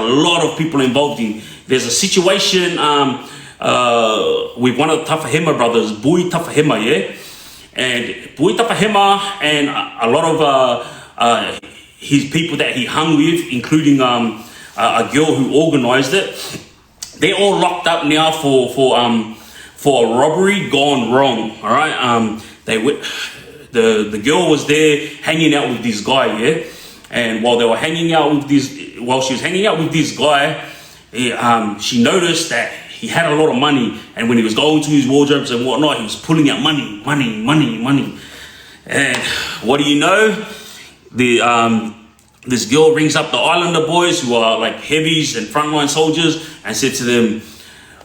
lot of people involved in. There's a situation with one of the Tafahema brothers, Boy Tafahema, yeah? And Boy Tafahema and a lot of his people that he hung with, including a girl who organized it, they're all locked up now for a robbery gone wrong, all right? The girl was there hanging out with this guy, yeah? And while she was hanging out with this guy, she noticed that he had a lot of money, and when he was going to his wardrobes and whatnot, he was pulling out money. And what do you know? This girl rings up the Islander boys, who are like heavies and frontline soldiers, and said to them,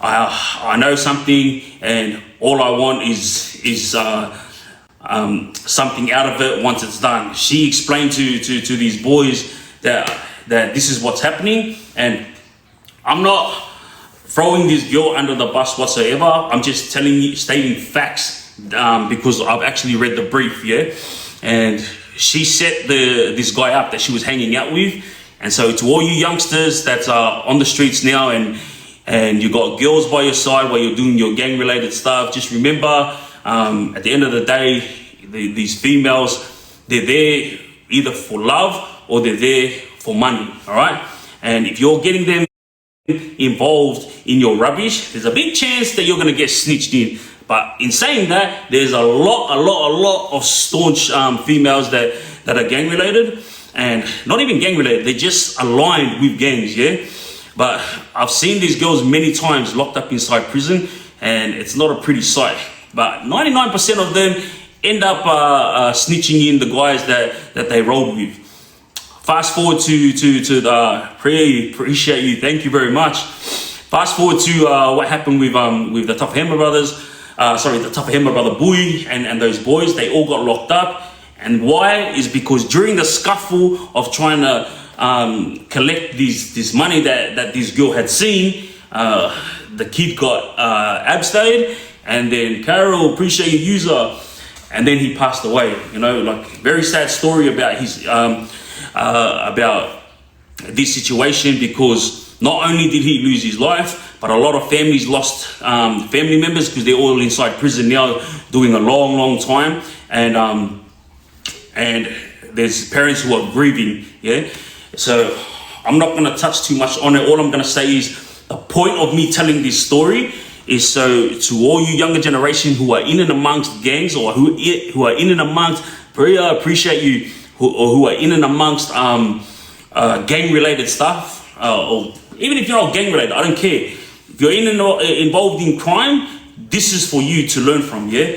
I know something, and all I want is something out of it once it's done. She explained to these boys that this is what's happening, and I'm not throwing this girl under the bus whatsoever. I'm just stating facts because I've actually read the brief, yeah? And she set this guy up that she was hanging out with. And so to all you youngsters that are on the streets now and you got girls by your side while you're doing your gang related stuff, just remember, at the end of the day, these females, they're there either for love or they're there for money, all right? And if you're getting them involved in your rubbish, there's a big chance that you're going to get snitched in. But in saying that, there's a lot of staunch females that are gang related, and not even gang related, they're just aligned with gangs, yeah? But I've seen these girls many times locked up inside prison, and it's not a pretty sight. But 99% of them end up snitching in the guys that they rolled with. Fast forward to the appreciate you, thank you very much. Fast forward to what happened with the Tafahema brothers, the Tafahema brother Boy and those boys. They all got locked up, and why is because during the scuffle of trying to collect this money that this girl had seen, the kid got abstayed, and then Carol, appreciate you, user, and then he passed away. You know, like very sad story about his about this situation, because not only did he lose his life, but a lot of families lost family members because they're all inside prison now doing a long time, and there's parents who are grieving, yeah? So I'm not going to touch too much on it. All I'm going to say is the point of me telling this story is so to all you younger generation who are in and amongst gangs, or who are in and amongst, appreciate you, who are in and amongst gang related stuff, or even if you're not gang related, I don't care. If you're involved in crime, this is for you to learn from, yeah?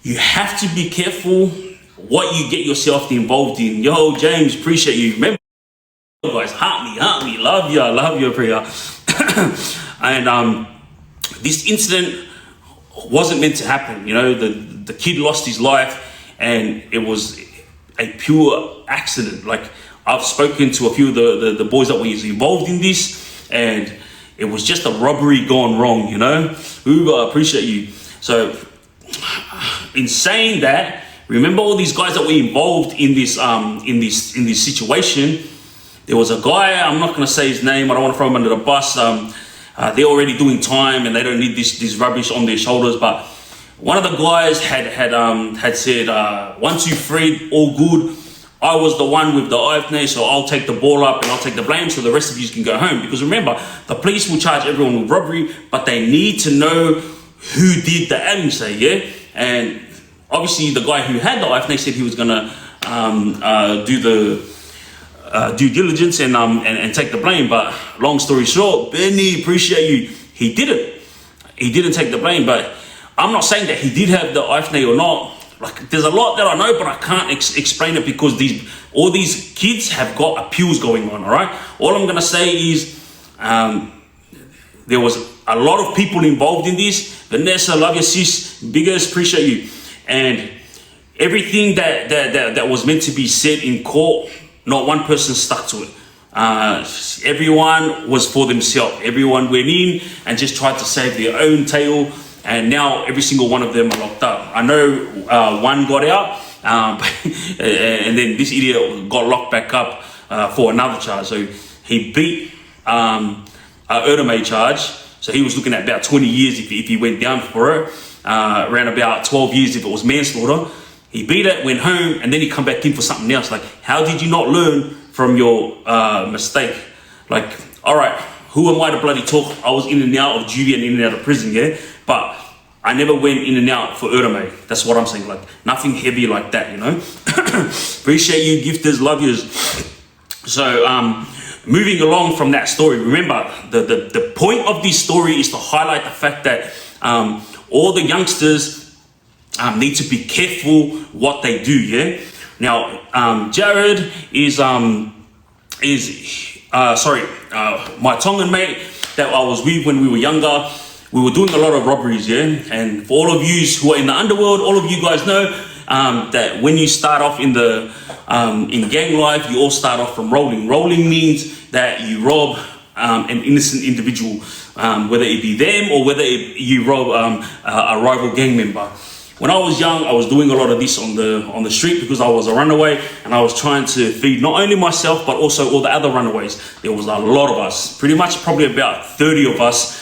You have to be careful what you get yourself involved in. Yo, James, appreciate you. Remember, guys, heart me, love you, Priya. And this incident wasn't meant to happen. You know, the kid lost his life, and it was a pure accident. Like, I've spoken to a few of the boys that were involved in this, and it was just a robbery gone wrong, you know? Uber, appreciate you. So, in saying that, remember all these guys that were involved in this situation. There was a guy, I'm not going to say his name, I don't want to throw him under the bus. They're already doing time and they don't need this rubbish on their shoulders. But one of the guys had said, 1, 2, 3, all good. I was the one with the IFNA, so I'll take the ball up and I'll take the blame, so the rest of you can go home. Because remember, the police will charge everyone with robbery, but they need to know who did the amnesty, yeah? And obviously the guy who had the IFNA said he was gonna do the due diligence and take the blame. But long story short, Benny, appreciate you, he didn't take the blame. But I'm not saying that he did have the IFNA or not. Like, there's a lot that I know, but I can't explain it because all these kids have got appeals going on, all right? All I'm gonna say is there was a lot of people involved in this. Vanessa, love your sis, biggest, appreciate you. And everything that was meant to be said in court, not one person stuck to it. Everyone was for themselves. Everyone went in and just tried to save their own tail. And now every single one of them are locked up. I know one got out, and then this idiot got locked back up for another charge. So he beat Erdemay charge. So he was looking at about 20 years if he went down for it. Around about 12 years if it was manslaughter. He beat it, went home, and then he come back in for something else. Like, how did you not learn from your mistake? Like, all right, who am I to bloody talk? I was in and out of juvie and in and out of prison, yeah? But I never went in and out for Erdemay. That's what I'm saying. Like, nothing heavy like that, you know? Appreciate you, gifters, love yous. So, moving along from that story, remember, the point of this story is to highlight the fact that all the youngsters need to be careful what they do, yeah? Now, Jared is my Tongan mate that I was with when we were younger. We were doing a lot of robberies, yeah? And for all of you who are in the underworld, all of you guys know that when you start off in the in gang life, you all start off from rolling. Rolling means that you rob an innocent individual, whether it be them or whether you rob a rival gang member. When I was young, I was doing a lot of this on the street because I was a runaway and I was trying to feed not only myself but also all the other runaways. There was a lot of us, pretty much probably about 30 of us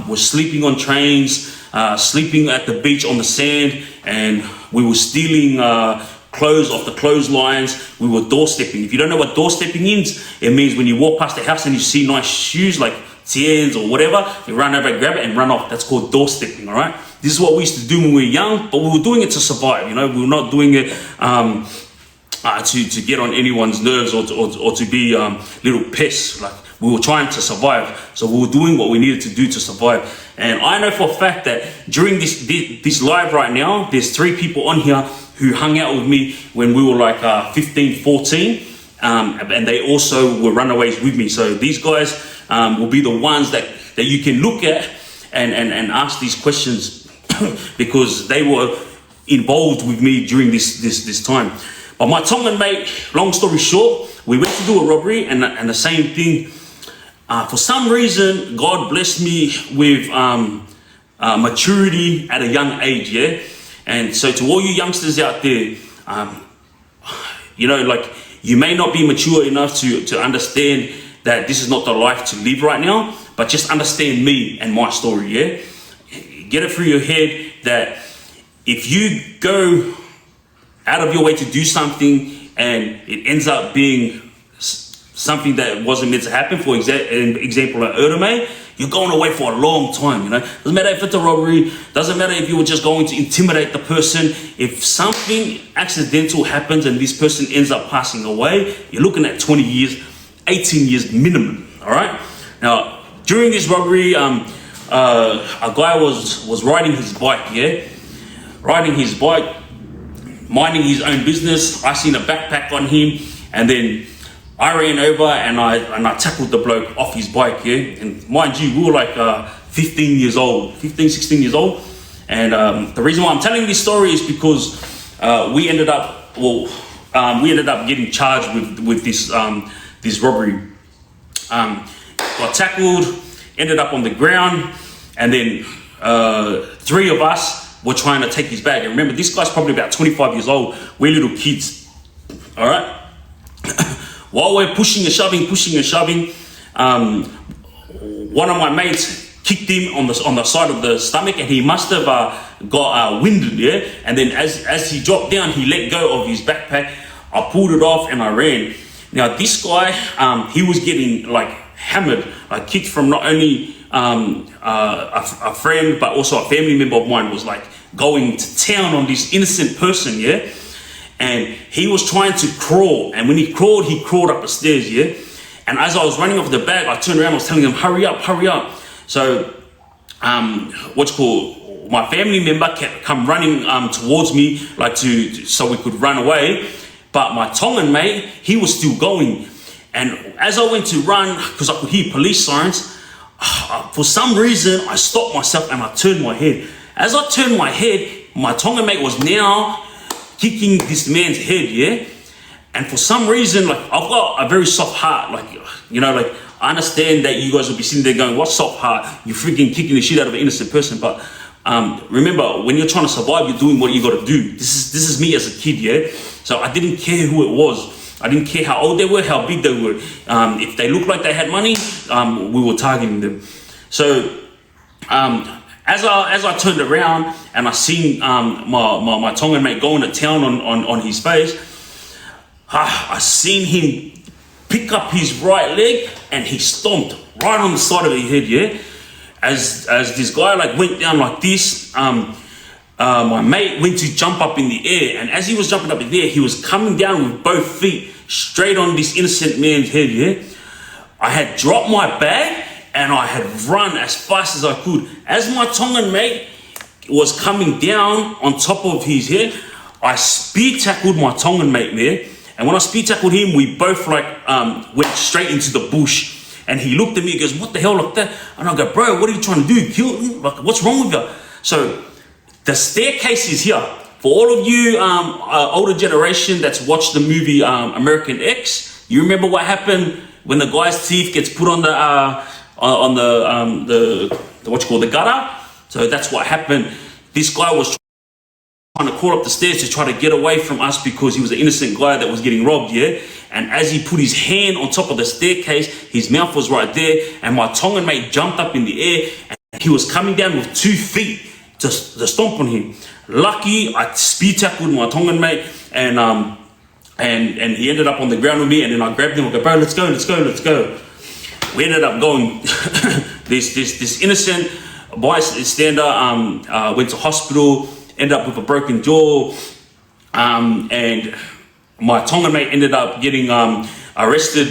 were sleeping on trains, sleeping at the beach on the sand, and we were stealing clothes off the clotheslines. We were doorstepping. If you don't know what doorstepping is, it means when you walk past the house and you see nice shoes like Tiens or whatever, you run over and grab it and run off. That's called doorstepping, all right? This is what we used to do when we were young, but we were doing it to survive, you know? We were not doing it to get on anyone's nerves or to be little pests. Like, we were trying to survive, so we were doing what we needed to do to survive. And I know for a fact that during this live right now, there's 3 people on here who hung out with me when we were like 15, 14, and they also were runaways with me. So these guys will be the ones that you can look at and ask these questions because they were involved with me during this time. But my Tongan mate, long story short, we went to do a robbery and the same thing. For some reason, God blessed me with maturity at a young age, yeah? And so to all you youngsters out there, you know, like, you may not be mature enough to understand that this is not the life to live right now, but just understand me and my story, yeah? Get it through your head that if you go out of your way to do something and it ends up being something that wasn't meant to happen, for example, like Erdemay, you're going away for a long time, you know? Doesn't matter if it's a robbery, doesn't matter if you were just going to intimidate the person. If something accidental happens and this person ends up passing away, you're looking at 20 years, 18 years minimum, all right? Now, during this robbery, a guy was riding his bike, yeah? Riding his bike, minding his own business. I seen a backpack on him, and then I ran over and I tackled the bloke off his bike, yeah? And mind you, we were like 15, 16 years old. And the reason why I'm telling this story is because we ended up getting charged with this robbery. Got tackled, ended up on the ground, and then 3 of us were trying to take his bag. And remember, this guy's probably about 25 years old. We're little kids, all right? While we're pushing and shoving, one of my mates kicked him on the side of the stomach, and he must have got winded, yeah? And then as he dropped down, he let go of his backpack. I pulled it off and I ran. Now this guy, he was getting like hammered, like kicked from not only a friend but also a family member of mine was like going to town on this innocent person, yeah? And he was trying to crawl, and when he crawled up the stairs, yeah? And as I was running off the bag, I turned around, I was telling him, hurry up. So, my family member kept come running towards me, like so we could run away. But my Tongan mate, he was still going. And as I went to run, because I could hear police sirens, for some reason, I stopped myself and I turned my head. As I turned my head, my Tongan mate was now kicking this man's head, yeah? And for some reason, like, I've got a very soft heart, like, you know, like, I understand that you guys will be sitting there going, what soft heart? You're freaking kicking the shit out of an innocent person. But remember, when you're trying to survive, you're doing what you got to do. This is me as a kid, yeah? So I didn't care who it was. I didn't care how old they were, how big they were. If they looked like they had money, we were targeting them. So as I turned around and I seen my Tongan mate going to town on his face, I seen him pick up his right leg and he stomped right on the side of his head, yeah? As this guy like went down like this, my mate went to jump up in the air, and as he was jumping up in the air, he was coming down with both feet straight on this innocent man's head, yeah? I had dropped my bag and I had run as fast as I could. As my Tongan mate was coming down on top of his head, I speed tackled my Tongan mate there. And when I speed tackled him, we both like went straight into the bush. And he looked at me and goes, "What the hell like that?" And I go, "Bro, what are you trying to do? Kill me? Like, what's wrong with you?" So the staircase is here. For all of you older generation that's watched the movie American X, you remember what happened when the guy's teeth gets put on the what you call the gutter? So that's what happened. This guy was trying to crawl up the stairs to try to get away from us because he was an innocent guy that was getting robbed, yeah? And as he put his hand on top of the staircase, his mouth was right there, and my Tongan mate jumped up in the air, and he was coming down with 2 feet to stomp on him. Lucky, I speed tackled my Tongan mate, and he ended up on the ground with me, and then I grabbed him. I go, "Bro, let's go. We ended up going. this innocent bystander went to hospital, ended up with a broken jaw, and my Tongan mate ended up getting arrested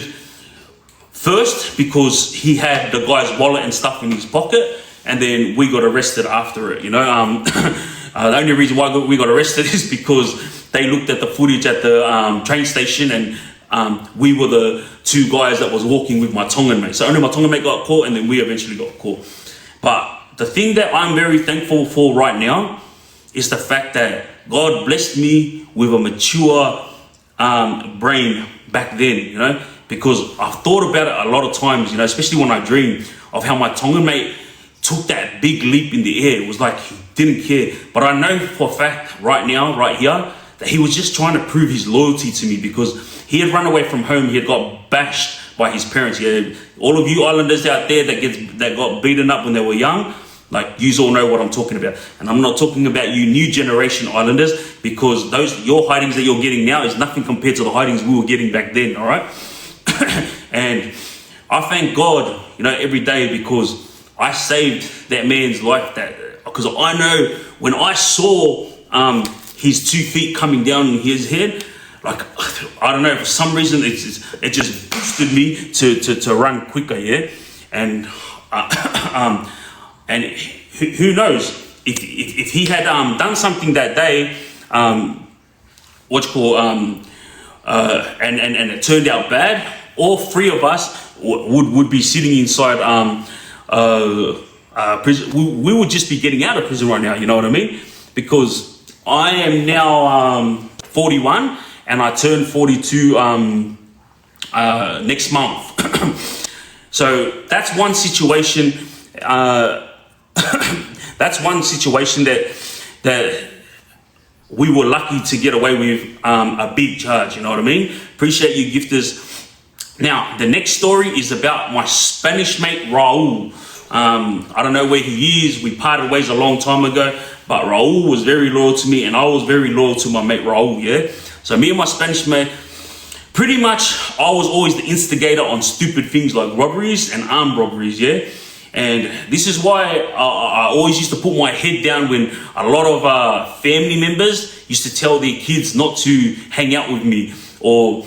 first because he had the guy's wallet and stuff in his pocket, and then we got arrested after it, you know. The only reason why we got arrested is because they looked at the footage at the train station, and we were the 2 guys that was walking with my Tongan mate. So only my Tongan mate got caught, and then we eventually got caught. But the thing that I'm very thankful for right now is the fact that God blessed me with a mature brain back then, you know, because I've thought about it a lot of times, you know, especially when I dream of how my Tongan mate took that big leap in the air. It was like he didn't care. But I know for a fact right now, right here, that he was just trying to prove his loyalty to me because he had run away from home. He had got bashed by his parents. All of you islanders out there that got beaten up when they were young, like, you all know what I'm talking about. And I'm not talking about you new generation islanders, because your hidings that you're getting now is nothing compared to the hidings we were getting back then, all right? And I thank God, you know, every day, because I saved that man's life. Because I know when I saw his 2 feet coming down in his head, like, I don't know, for some reason it just boosted me to run quicker, yeah? And and who knows, if he had done something that day, and it turned out bad, all 3 of us would be sitting inside prison. We would just be getting out of prison right now, you know what I mean? Because I am now 41 and I turn 42 next month. So that's one situation. That's one situation that we were lucky to get away with a big charge, you know what I mean? Appreciate you gifters. Now, the next story is about my Spanish mate, Raul. I don't know where he is. We parted ways a long time ago, but Raul was very loyal to me, and I was very loyal to my mate Raul, yeah? So me and my Spanish mate, pretty much, I was always the instigator on stupid things like robberies and armed robberies, yeah? And this is why I always used to put my head down when a lot of family members used to tell their kids not to hang out with me. Or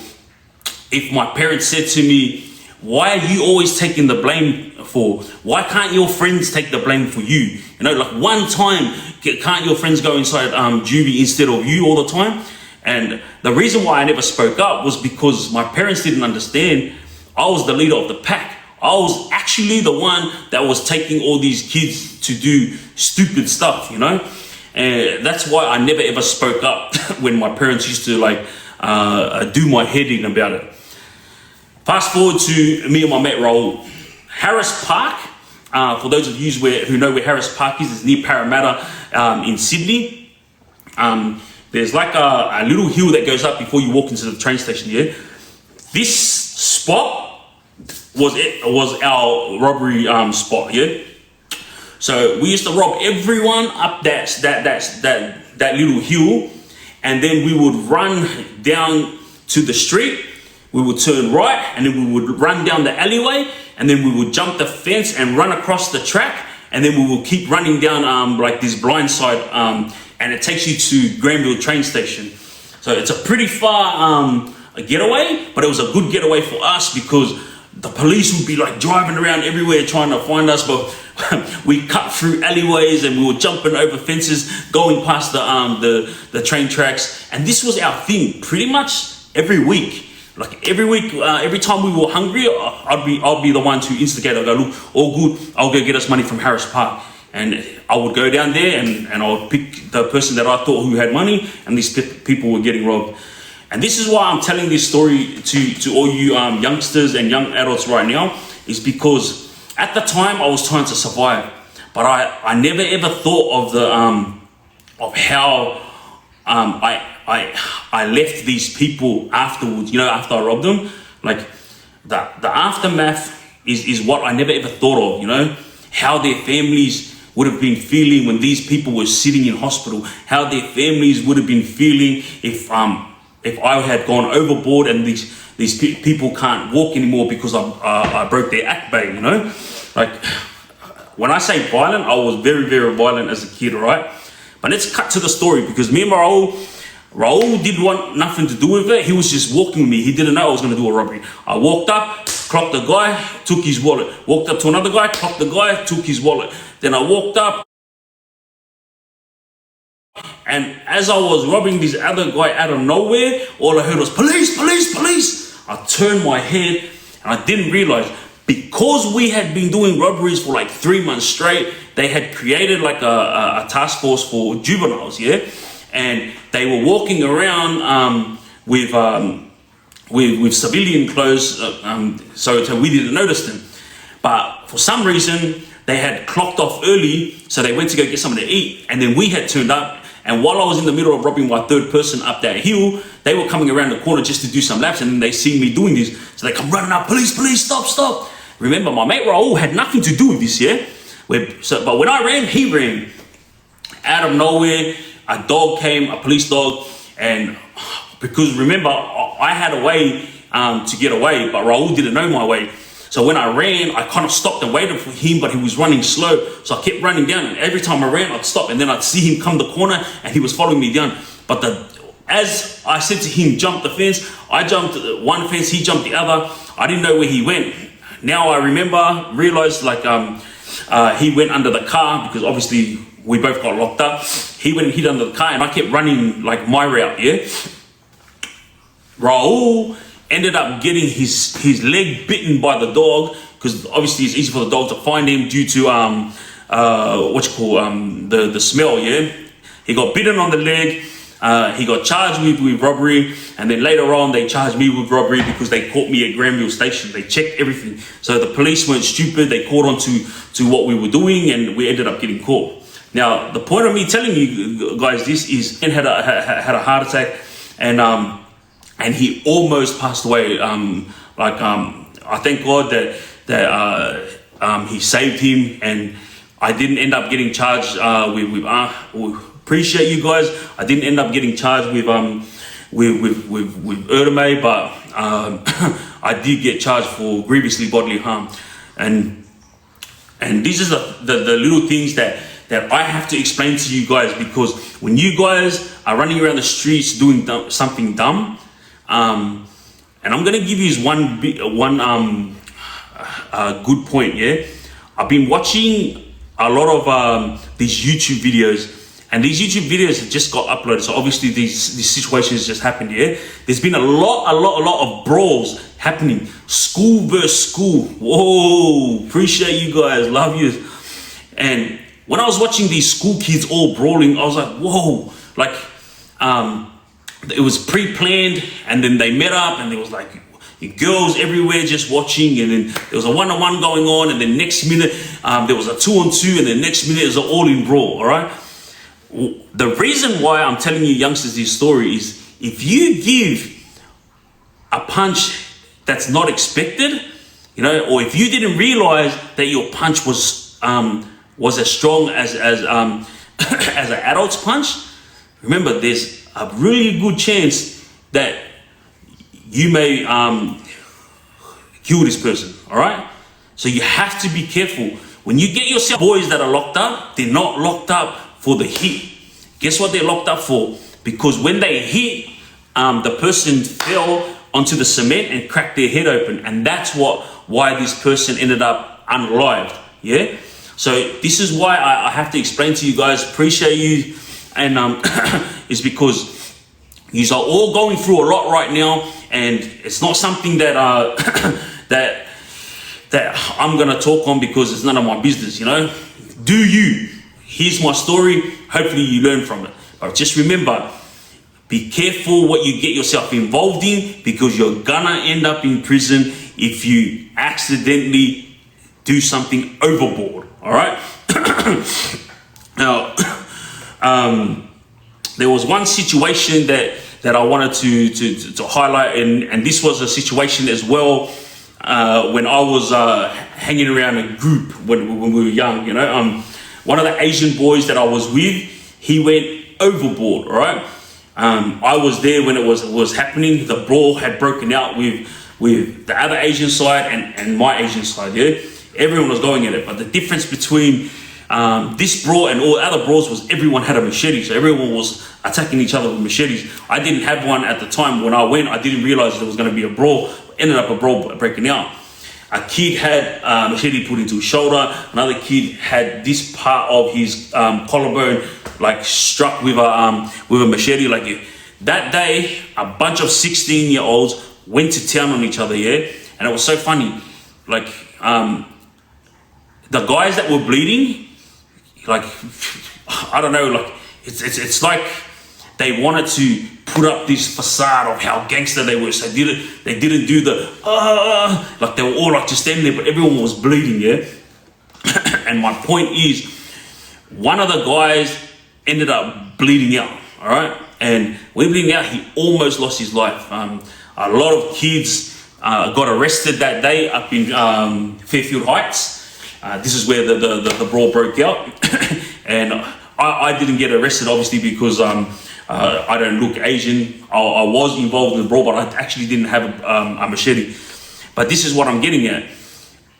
if my parents said to me, "Why are you always taking the blame for? Why can't your friends take the blame for you? You know, like one time, can't your friends go inside juvie instead of you all the time?" And the reason why I never spoke up was because my parents didn't understand. I was the leader of the pack. I was actually the one that was taking all these kids to do stupid stuff, you know? And that's why I never ever spoke up when my parents used to like do my head in about it. Fast forward to me and my mate Raul. Harris Park, for those of you who know where Harris Park is, it's near Parramatta in Sydney. There's like a little hill that goes up before you walk into the train station here. this spot was our robbery spot, yeah. So we used to rob everyone up that little hill, and then we would run down to the street. We would turn right, and then we would run down the alleyway, and then we would jump the fence and run across the track, and then we will keep running down like this blind side, and it takes you to Granville train station. So it's a pretty far a getaway, but it was a good getaway for us because the police would be like driving around everywhere trying to find us, but we cut through alleyways and we were jumping over fences, going past the train tracks, and this was our thing pretty much every week. Like every week, every time we were hungry, I'd be the one to instigate. I'd go, look, all good, I'll go get us money from Harris Park. And I would go down there and I would pick the person that I thought who had money, and these people were getting robbed. And this is why I'm telling this story to all you youngsters and young adults right now, is because at the time I was trying to survive, but I never ever thought of the of how I left these people afterwards, you know, after I robbed them. Like the aftermath is what I never ever thought of, you know, how their families would have been feeling when these people were sitting in hospital, how their families would have been feeling if I had gone overboard and these people can't walk anymore because I broke their act bay, you know. Like when I say violent, I was very, very violent as a kid, right? But let's cut to the story, because me and Raul didn't want nothing to do with it. He was just walking with me. He didn't know I was going to do a robbery. I walked up, clocked the guy, took his wallet. Walked up to another guy, clocked the guy, took his wallet. Then I walked up, and as I was robbing this other guy out of nowhere, all I heard was, police, police, police. I turned my head and I didn't realize, because we had been doing robberies for like 3 months straight, they had created like a task force for juveniles, yeah? And they were walking around with civilian clothes, so we didn't notice them. But for some reason, they had clocked off early, so they went to go get something to eat, and then we had turned up. And while I was in the middle of robbing my third person up that hill, they were coming around the corner just to do some laps, and then they seen me doing this. So they come running up, police, police, stop, stop. Remember, my mate Raul had nothing to do with this, yeah? But when I ran, he ran. Out of nowhere, a dog came, a police dog, and because remember, I had a way to get away, but Raul didn't know my way. So when I ran, I kind of stopped and waited for him, but he was running slow. So I kept running down, and every time I ran, I'd stop, and then I'd see him come the corner, and he was following me down. But as I said to him, jump the fence, I jumped one fence, he jumped the other. I didn't know where he went. Now I realized like he went under the car, because obviously we both got locked up. He went and hid under the car, and I kept running like my route, yeah? Raul ended up getting his leg bitten by the dog, because obviously it's easy for the dog to find him due to the smell, yeah? He got bitten on the leg. He got charged with robbery, and then later on they charged me with robbery because they caught me at Granville Station. They checked everything. So the police weren't stupid. They caught on to what we were doing, and we ended up getting caught. Now, the point of me telling you guys this is, he had a heart attack, and he almost passed away. I thank God that he saved him, and I didn't end up getting charged with appreciate you guys. I didn't end up getting charged with Erdeme, but I did get charged for grievously bodily harm, and these are the little things that I have to explain to you guys, because when you guys are running around the streets doing something dumb, and I'm gonna give you one good point. Yeah, I've been watching a lot of these YouTube videos. And these YouTube videos have just got uploaded, so obviously these situations just happened here. There's been a lot of brawls happening. School versus school. Whoa, appreciate you guys, love you. And when I was watching these school kids all brawling, I was like, whoa. Like, it was pre-planned, and then they met up, and there was like girls everywhere just watching, and then there was a one-on-one going on, and then next minute there was a 2-on-2, and then next minute it was an all-in brawl, all right? The reason why I'm telling you youngsters this story is, if you give a punch that's not expected, you know, or if you didn't realize that your punch was as strong as as an adult's punch, remember there's a really good chance that you may kill this person. All right, so you have to be careful when you get yourself. Boys that are locked up, they're not locked up for the hit. Guess what they're locked up for? Because when they hit, the person fell onto the cement and cracked their head open, and that's why this person ended up unalived. Yeah. So this is why I have to explain to you guys. Appreciate you, and is because you are all going through a lot right now, and it's not something that that I'm gonna talk on because it's none of my business. You know, do you? Here's my story. Hopefully you learn from it. But just remember, be careful what you get yourself involved in, because you're gonna end up in prison if you accidentally do something overboard. All right. Now, there was one situation that I wanted to highlight, and this was a situation as well when I was hanging around a group when we were young. You know, one of the Asian boys that I was with, he went overboard. All right. I was there when it was happening. The brawl had broken out with the other Asian side and my Asian side. Yeah, everyone was going at it, but the difference between this brawl and all other brawls was everyone had a machete, so everyone was attacking each other with machetes. I didn't have one at the time. When I went, I didn't realize there was going to be a brawl. Ended up a brawl breaking out. A kid had a machete put into his shoulder. Another kid had this part of his collarbone like struck with a machete. Like that day, a bunch of 16-year-olds went to town on each other. Yeah, and it was so funny. Like the guys that were bleeding, like I don't know, like it's like they wanted to put up this facade of how gangster they were. So they didn't do the like they were all like just standing there, but everyone was bleeding. Yeah. And my point is, one of the guys ended up bleeding out. All right, and when bleeding out, he almost lost his life. A lot of kids got arrested that day up in Fairfield Heights. This is where the brawl broke out. And I didn't get arrested, obviously, because I don't look Asian. I was involved in the brawl, but I actually didn't have a machete. But this is what I'm getting at.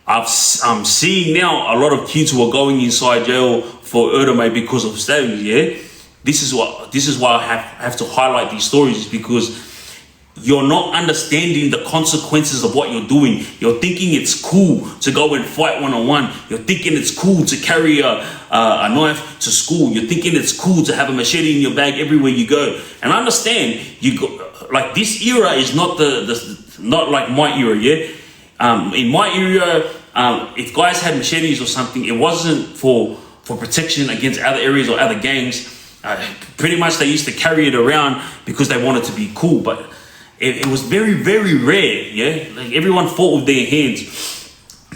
I'm seeing now a lot of kids who are going inside jail for Erdome because of stabbings. Yeah, this is why I have to highlight these stories, is because you're not understanding the consequences of what you're doing. You're thinking it's cool to go and fight one-on-one. You're thinking it's cool to carry a knife to school. You're thinking it's cool to have a machete in your bag everywhere you go. And I understand like this era is not not like my era. Yeah, in my era, if guys had machetes or something, it wasn't for protection against other areas or other gangs. Pretty much they used to carry it around because they wanted to be cool, but it was very, very rare. Yeah, like everyone fought with their hands.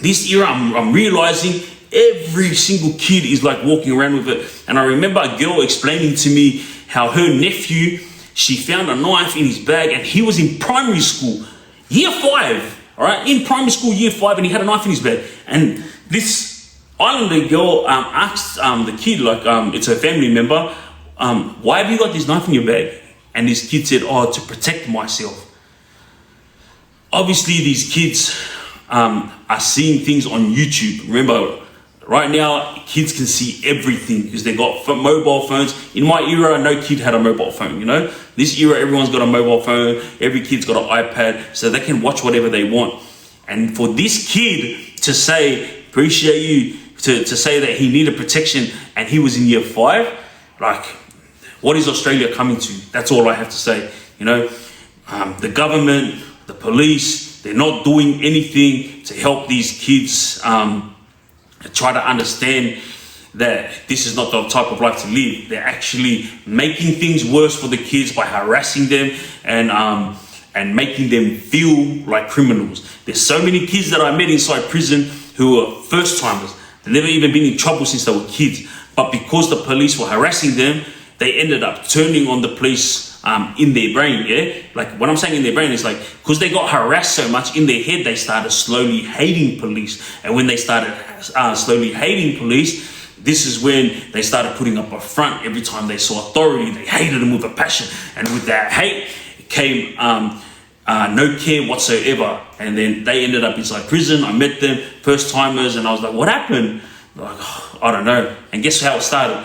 This era, I'm realizing every single kid is like walking around with it. And I remember a girl explaining to me how her nephew, she found a knife in his bag, and he was in primary school, year 5. All right, in primary school, year 5, and he had a knife in his bag. And this Islander girl asked the kid, like it's her family member, why have you got this knife in your bag? And this kid said, oh, to protect myself. Obviously, these kids are seeing things on YouTube. Remember, right now, kids can see everything because they got mobile phones. In my era, no kid had a mobile phone, you know? This era, everyone's got a mobile phone. Every kid's got an iPad, so they can watch whatever they want. And for this kid to say, appreciate you, to say that he needed protection and he was in year 5, like, what is Australia coming to? That's all I have to say. You know, the government, the police, they're not doing anything to help these kids try to understand that this is not the type of life to live. They're actually making things worse for the kids by harassing them and making them feel like criminals. There's so many kids that I met inside prison who are first timers. They've never even been in trouble since they were kids. But because the police were harassing them, they ended up turning on the police in their brain, yeah? Like, what I'm saying in their brain is like, because they got harassed so much in their head, they started slowly hating police. And when they started slowly hating police, this is when they started putting up a front. Every time they saw authority, they hated them with a passion. And with that hate came no care whatsoever. And then they ended up inside prison. I met them, first timers, and I was like, what happened? Like, oh, I don't know. And guess how it started?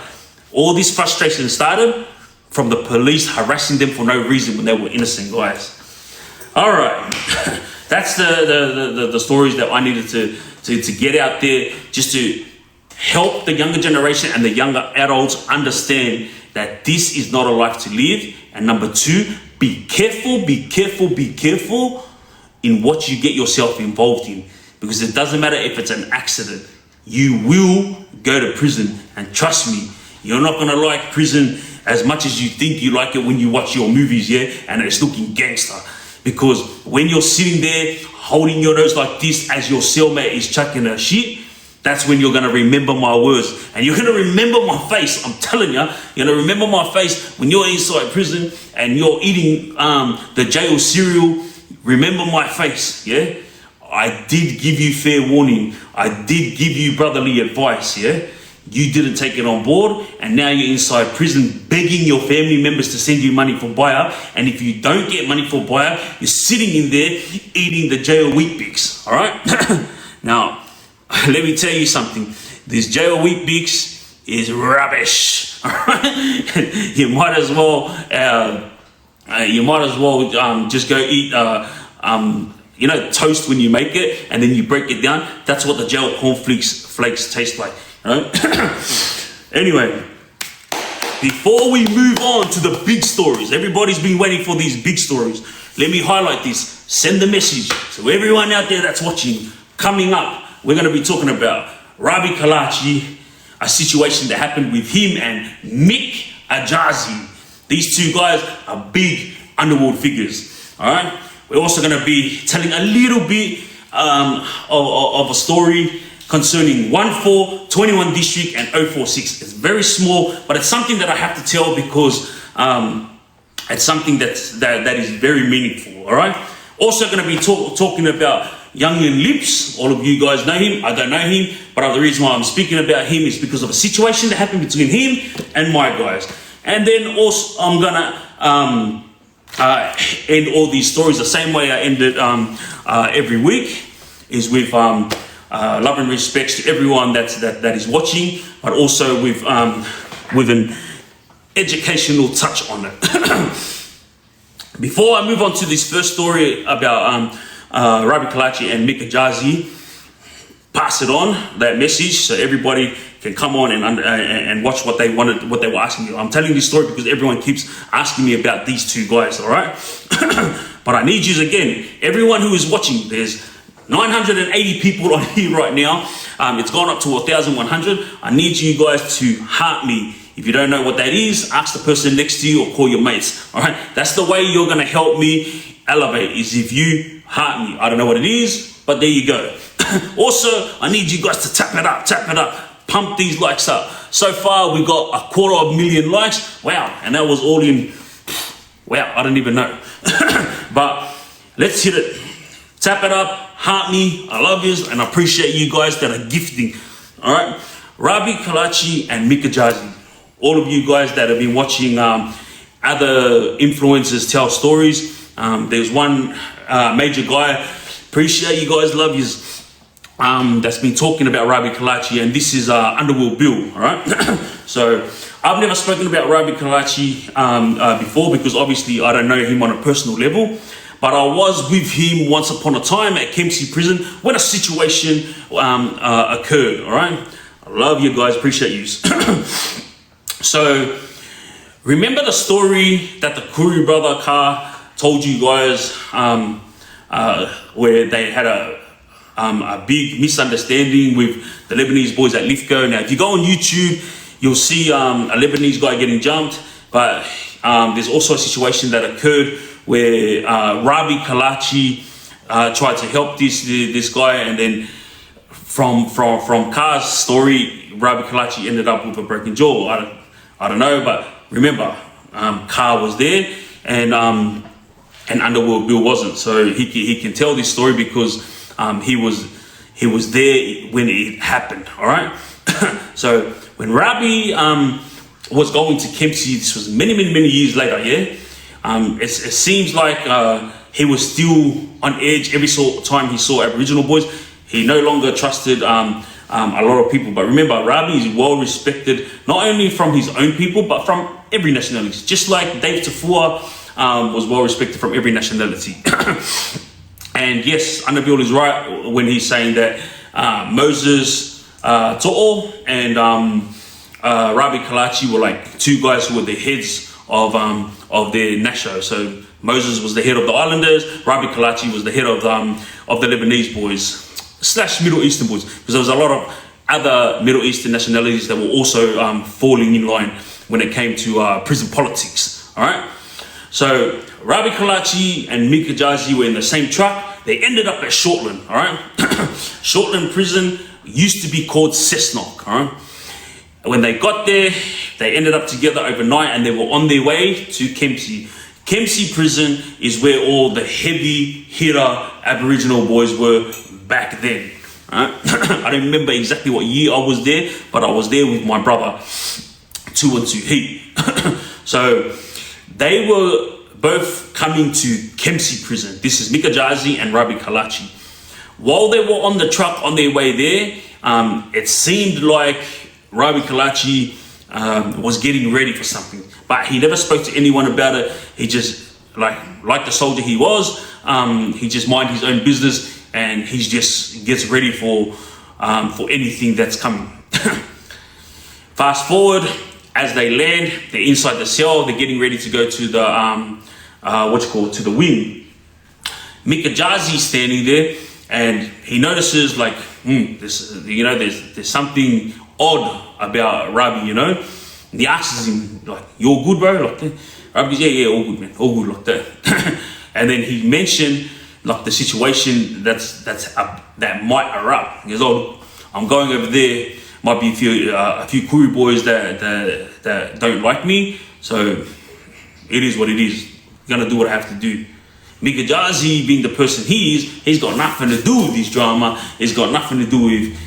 All this frustration started from the police harassing them for no reason when they were innocent guys. All right, that's the stories that I needed to get out there, just to help the younger generation and the younger adults understand that this is not a life to live. And number two, be careful in what you get yourself involved in, because it doesn't matter if it's an accident. You will go to prison, and trust me, you're not gonna like prison as much as you think you like it when you watch your movies, yeah, and it's looking gangster. Because when you're sitting there holding your nose like this as your cellmate is chucking her shit, that's when you're gonna remember my words, and you're gonna remember my face. I'm telling you, you're gonna remember my face when you're inside prison and you're eating the jail cereal. Remember my face, yeah? I did give you fair warning. I did give you brotherly advice, yeah? You didn't take it on board, and now you're inside prison begging your family members to send you money for buy-up. And if you don't get money for buy-up, you're sitting in there eating the jail wheat bix, all right? Now, let me tell you something. This jail wheat bix is rubbish, all right? You might as well just go eat you know, toast when you make it, and then you break it down. That's what the jail cornflakes taste like. You know? Anyway, before we move on to the big stories, everybody's been waiting for these big stories. Let me highlight this. Send the message. So everyone out there that's watching, coming up, we're going to be talking about Rabi Kalache, a situation that happened with him and Mick Ajazi. These two guys are big underworld figures. All right. We're also going to be telling a little bit of a story concerning ONEFOUR, 21 District, and 046. It's very small, but it's something that I have to tell because it's something that is very meaningful. All right. Also going to be talking about Youngn Lipz. All of you guys know him. I don't know him, but the reason why I'm speaking about him is because of a situation that happened between him and my guys. And then also I'm gonna end all these stories the same way I end it every week, is with love and respect to everyone that is watching, but also with an educational touch on it. Before I move on to this first story about Rabi Kalache and Mick Ajazi, pass it on, that message, so everybody can come on and watch what they wanted, what they were asking me. I'm telling this story because everyone keeps asking me about these two guys, all right? But I need you again, everyone who is watching, there's 980 people on here right now. It's gone up to 1,100. I need you guys to heart me. If you don't know what that is, ask the person next to you or call your mates, all right? That's the way you're gonna help me elevate, is if you heart me. I don't know what it is, but there you go. Also, I need you guys to tap it up, pump these likes up. So far, we got 250,000 likes. Wow, and that was all in, wow, I don't even know. But let's hit it. Tap it up, heart me, I love yous, and I appreciate you guys that are gifting. All right, Rabi Kalache and Mick Ajazi. All of you guys that have been watching other influencers tell stories. There's one major guy, appreciate you guys, love yous, that's been talking about Rabi Kalache, and this is Underworld Bill, all right? So I've never spoken about Rabi Kalache before, because obviously I don't know him on a personal level, but I was with him once upon a time at Kempsey Prison when a situation occurred, all right? I love you guys, appreciate you. So remember the story that the Kooris brother Car told you guys, where they had a big misunderstanding with the Lebanese boys at Lithgow. Now, if you go on YouTube, you'll see a Lebanese guy getting jumped, but there's also a situation that occurred where Rabi Kalache tried to help this guy, and then from Car's story, Rabi Kalache ended up with a broken jaw. I don't know, but remember, Car was there. and Underworld Bill wasn't. So he can tell this story because he was there when it happened. All right. So when Rabi was going to Kempsey, this was many years later. Yeah. It seems like he was still on edge every time he saw Aboriginal boys. He no longer trusted a lot of people. But remember, Rabi is well respected, not only from his own people, but from every nationality. Just like Dave Tafua was well respected from every nationality. And yes, Underbill is right when he's saying that Moses To'o and Rabi Kalache were like two guys who were the heads of their nasho. So Moses was the head of the Islanders, Rabi Kalache was the head of the Lebanese boys / Middle Eastern boys, because there was a lot of other Middle Eastern nationalities that were also falling in line when it came to prison politics. All right. So Rabi Kalache and Mika Jazi were in the same truck. They ended up at Shortland. All right. Shortland prison used to be called Cessnock. All right. When they got there, they ended up together overnight, and they were on their way to Kempsey. Kempsey prison is where all the heavy hitter Aboriginal boys were back then. Right? I don't remember exactly what year I was there, but I was there with my brother, 2 and 2 heat. So they were both coming to Kempsey prison. This is Mika Jazi and Rabi Kalache. While they were on the truck on their way there, it seemed like Rabi Kalache was getting ready for something, but he never spoke to anyone about it. He just, like the soldier he was, he just minded his own business, and he just gets ready for anything that's coming. Fast forward, as they land, they're inside the cell. They're getting ready to go to the to the wing. Mika Jazi's standing there, and he notices there's something odd about Rabi, And he asks him, like, "You're good, bro?" Like that. Rabi goes, "Yeah, all good, man, all good," like that. And then he mentioned like the situation that might erupt. He goes, "Oh, I'm going over there. Might be a few Kooris boys that don't like me. So it is what it is. Gonna do what I have to do." Mika Jazi, being the person he is, he's got nothing to do with this drama. He's got nothing to do with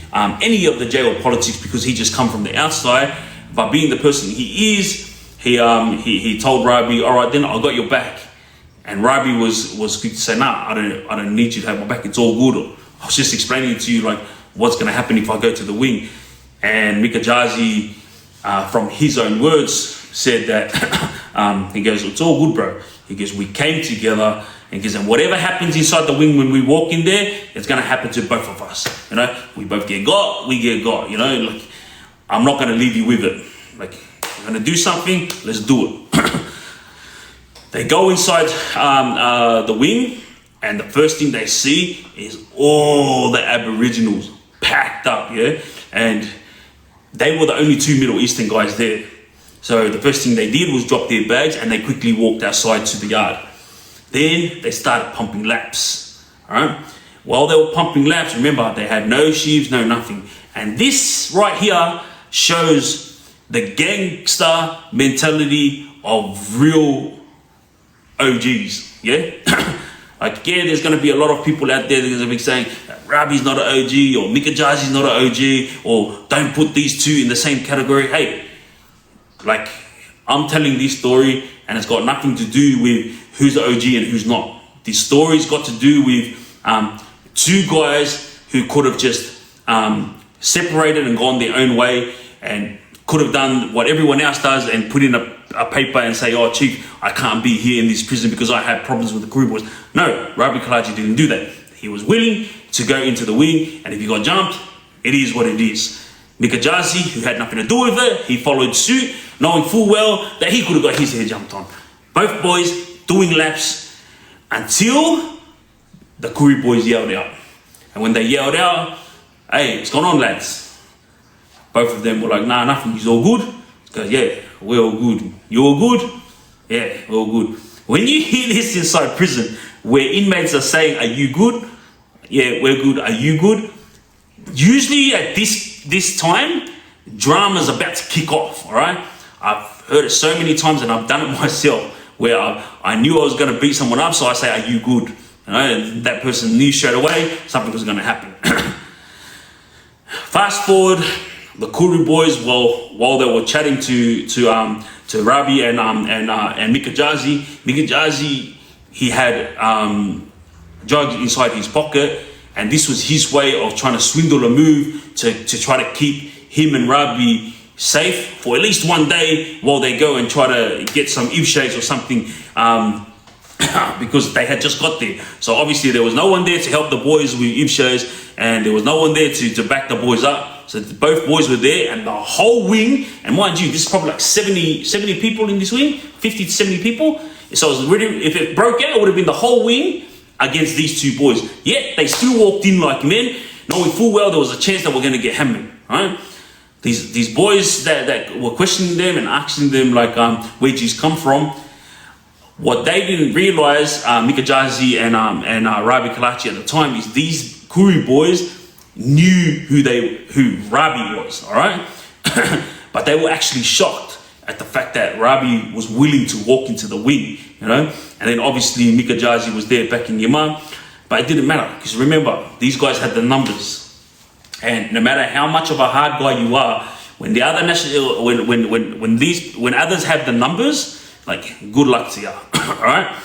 any of the jail politics, because he just come from the outside. But being the person he is, he told Rabi, "All right, then I got your back." And Rabi was quick to say, "Nah, I don't need you to have my back. It's all good. I was just explaining to you like what's gonna happen if I go to the wing." And Mika Jazi, from his own words, said that he goes, "It's all good, bro." He goes, "We came together." And he goes, "And whatever happens inside the wing when we walk in there, it's gonna happen to both of us. We both get got, we get got. Like, I'm not gonna leave you with it. Like, we're gonna do something, let's do it." They go inside the wing, and the first thing they see is all the Aboriginals packed up, yeah? And they were the only 2 Middle Eastern guys there. So the first thing they did was drop their bags, and they quickly walked outside to the yard. Then they started pumping laps, all right? While they were pumping laps, remember, they had no sheaves, no nothing. And this right here shows the gangster mentality of real OGs, yeah? Like, yeah, there's going to be a lot of people out there that are going to be saying Rabi's not an OG, or Mika Jazi's not an OG, or don't put these two in the same category. Hey, like, I'm telling this story, and it's got nothing to do with who's the OG and who's not. This story's got to do with 2 guys who could have just separated and gone their own way, and could have done what everyone else does and put in a paper and say, "Oh, chief, I can't be here in this prison because I had problems with the Kooris boys." No, Rabi Kalache didn't do that. He was willing to go into the wing, and if he got jumped, it is what it is. Mika Jazi, who had nothing to do with it, he followed suit, knowing full well that he could have got his head jumped on. Both boys doing laps until the Kooris boys yelled out. And when they yelled out, "Hey, what's going on, lads?" Both of them were like, "Nah, nothing, he's all good." Because, "Yeah, we're all good. You all good?" "Yeah, we're all good." When you hear this inside prison, where inmates are saying, "Are you good?" "Yeah, we're good. Are you good?" Usually at this time, drama's about to kick off, all right? I've heard it so many times, and I've done it myself. where I knew I was going to beat someone up, so I say, are you good? You know, and that person knew straight away something was going to happen. Fast forward, the Kooris boys, while they were chatting to Rabi and Mika Jazi, he had drugs inside his pocket, and this was his way of trying to swindle a move to try to keep him and Rabi safe for at least one day while they go and try to get some ifshades or something, because they had just got there. So obviously there was no one there to help the boys with ifshades, and there was no one there to back the boys up. So both boys were there, and the whole wing, and mind you, this is probably like 70 people in this wing, 50 to 70 people. So it was really, if it broke out, it would have been the whole wing against these two boys. Yet they still walked in like men, knowing full well there was a chance that we're going to get hammered, right? These boys that were questioning them and asking them like, where'd you come from? What they didn't realize, Mika Jazi and Rabi Kalache at the time, is these Kooris boys knew who Rabi was, all right? But they were actually shocked at the fact that Rabi was willing to walk into the wing, you know? And then obviously Mika Jazi was there backing him up, but it didn't matter, because remember, these guys had the numbers. And no matter how much of a hard guy you are, when the other national, when others have the numbers, like, good luck to you, all right?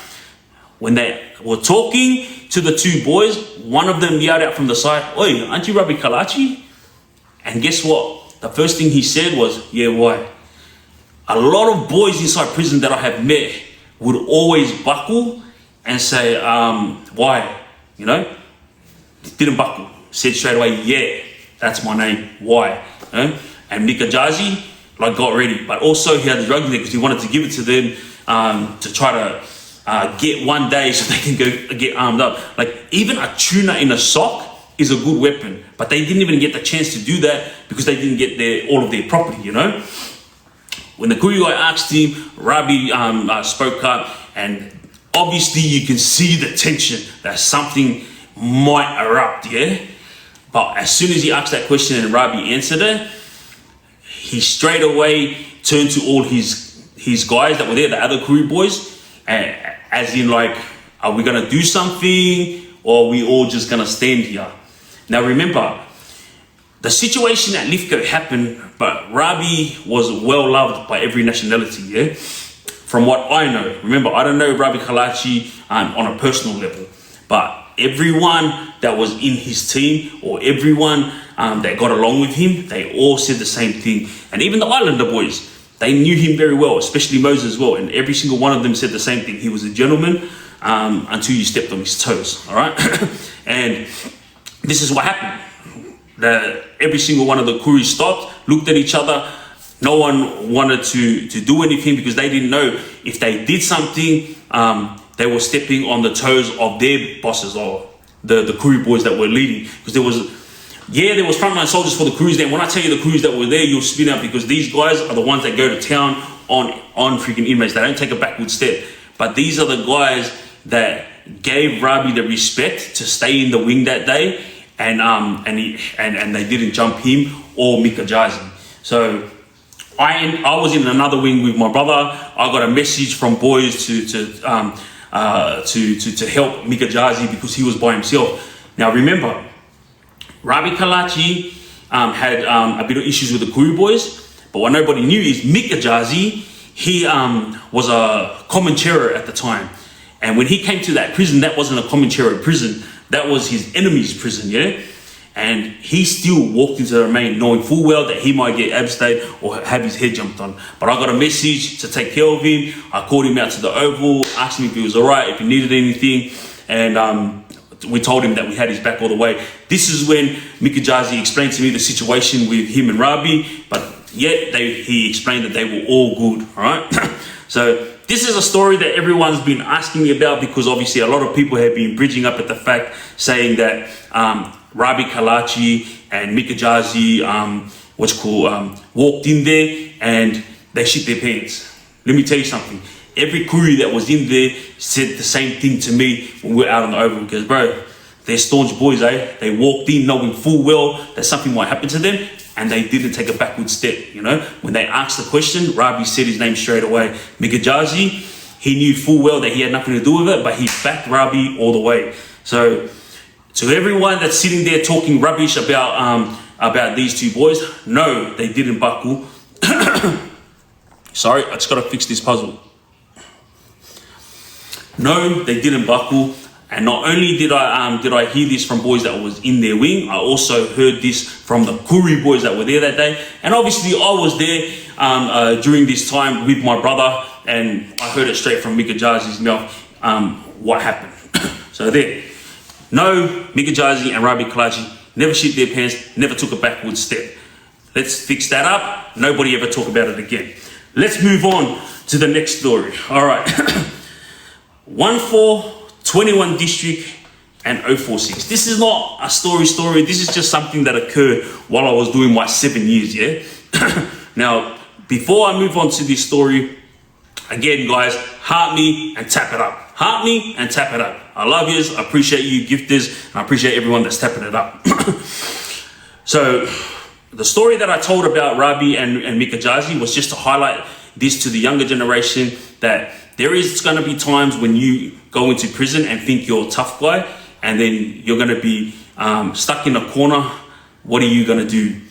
When they were talking to the two boys, one of them yelled out from the side, "Oi, aren't you Rabi Kalache?" And guess what? The first thing he said was, "Yeah, why?" A lot of boys inside prison that I have met would always buckle and say, why? You know? Didn't buckle. Said straight away, "Yeah, that's my name. Why?" You know? And Mika Jazi, like, got ready. But also he had the drug in there because he wanted to give it to them to try to get one day so they can go get armed up. Like, even a tuna in a sock is a good weapon, but they didn't even get the chance to do that because they didn't get all of their property, you know? When the Kooris guy asked him, Rabi spoke up, and obviously you can see the tension that something might erupt, yeah? But as soon as he asked that question and Rabi answered it, he straight away turned to all his guys that were there, the other Kooris boys, as in like, are we gonna do something, or are we all just gonna stand here? Now remember, the situation at Lithgow happened, but Rabi was well loved by every nationality, yeah? From what I know. Remember, I don't know Rabi Kalache on a personal level, but everyone that was in his team, or everyone that got along with him, they all said the same thing. And even the Islander boys, they knew him very well, especially Moses as well. And every single one of them said the same thing. He was a gentleman until you stepped on his toes, all right? And this is what happened. Every single one of the Kooris stopped, looked at each other. No one wanted to do anything because they didn't know if they did something, they were stepping on the toes of their bosses or the Kooris boys that were leading. Because there was frontline soldiers for the Kooris there. When I tell you the Kooris that were there, you'll spin out, because these guys are the ones that go to town on freaking inmates. They don't take a backward step. But these are the guys that gave Rabi the respect to stay in the wing that day. And they didn't jump him or Mika Jazi. So I was in another wing with my brother. I got a message from boys to help Mika Jazi because he was by himself. Now remember, Rabi Kalache had a bit of issues with the Kooris boys, but what nobody knew is Mika Jazi, he was a commentator at the time. And when he came to that prison, that wasn't a commentator prison. That was his enemy's prison, yeah? And he still walked into the remain knowing full well that he might get abstayed or have his head jumped on. But I got a message to take care of him. I called him out to the Oval, asked him if he was all right, if he needed anything. And we told him that we had his back all the way. This is when Mika Jazi explained to me the situation with him and Rabi, but yet he explained that they were all good, all right? So this is a story that everyone's been asking me about, because obviously a lot of people have been bridging up at the fact, saying that Rabi Kalache and Mika Jazi, walked in there and they shit their pants. Let me tell you something. Every Kooris that was in there said the same thing to me when we were out on the Oval, because, bro, they're staunch boys, eh? They walked in knowing full well that something might happen to them, and they didn't take a backward step, you know? When they asked the question, Rabi said his name straight away. Mika Jazi, he knew full well that he had nothing to do with it, but he backed Rabi all the way. So to everyone that's sitting there talking rubbish about these two boys, no, they didn't buckle. Sorry, I just got to fix this puzzle. No, they didn't buckle. And not only did I hear this from boys that was in their wing, I also heard this from the Kooris boys that were there that day. And obviously I was there during this time with my brother, and I heard it straight from Mika Jazi's mouth what happened. So there. No, Mika Jazi and Rabi Kalache never shit their pants, never took a backward step. Let's fix that up. Nobody ever talk about it again. Let's move on to the next story. All right. 1-4, 21 District, and 046. This is not a story. This is just something that occurred while I was doing my 7 years, yeah? Now, before I move on to this story, again, guys, heart me and tap it up. Heart me and tap it up. I love yous. I appreciate you gifters, and I appreciate everyone that's tapping it up. So, the story that I told about Rabi and Mika Jazi was just to highlight this to the younger generation, that there is going to be times when you go into prison and think you're a tough guy, and then you're going to be stuck in a corner. What are you going to do?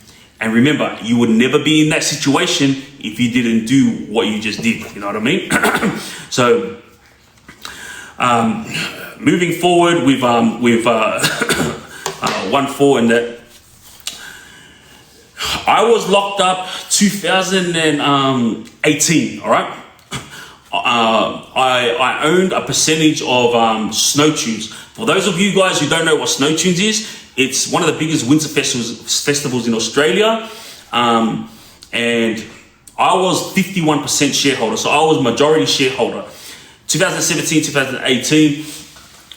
And remember, you would never be in that situation if you didn't do what you just did. You know what I mean? So, moving forward with 1-4 and that, I was locked up 2018. All right. I owned a percentage of Snow Tunes. For those of you guys who don't know what Snow Tunes is, it's one of the biggest winter festivals in Australia, and I was 51% shareholder, so I was majority shareholder. 2017, 2018,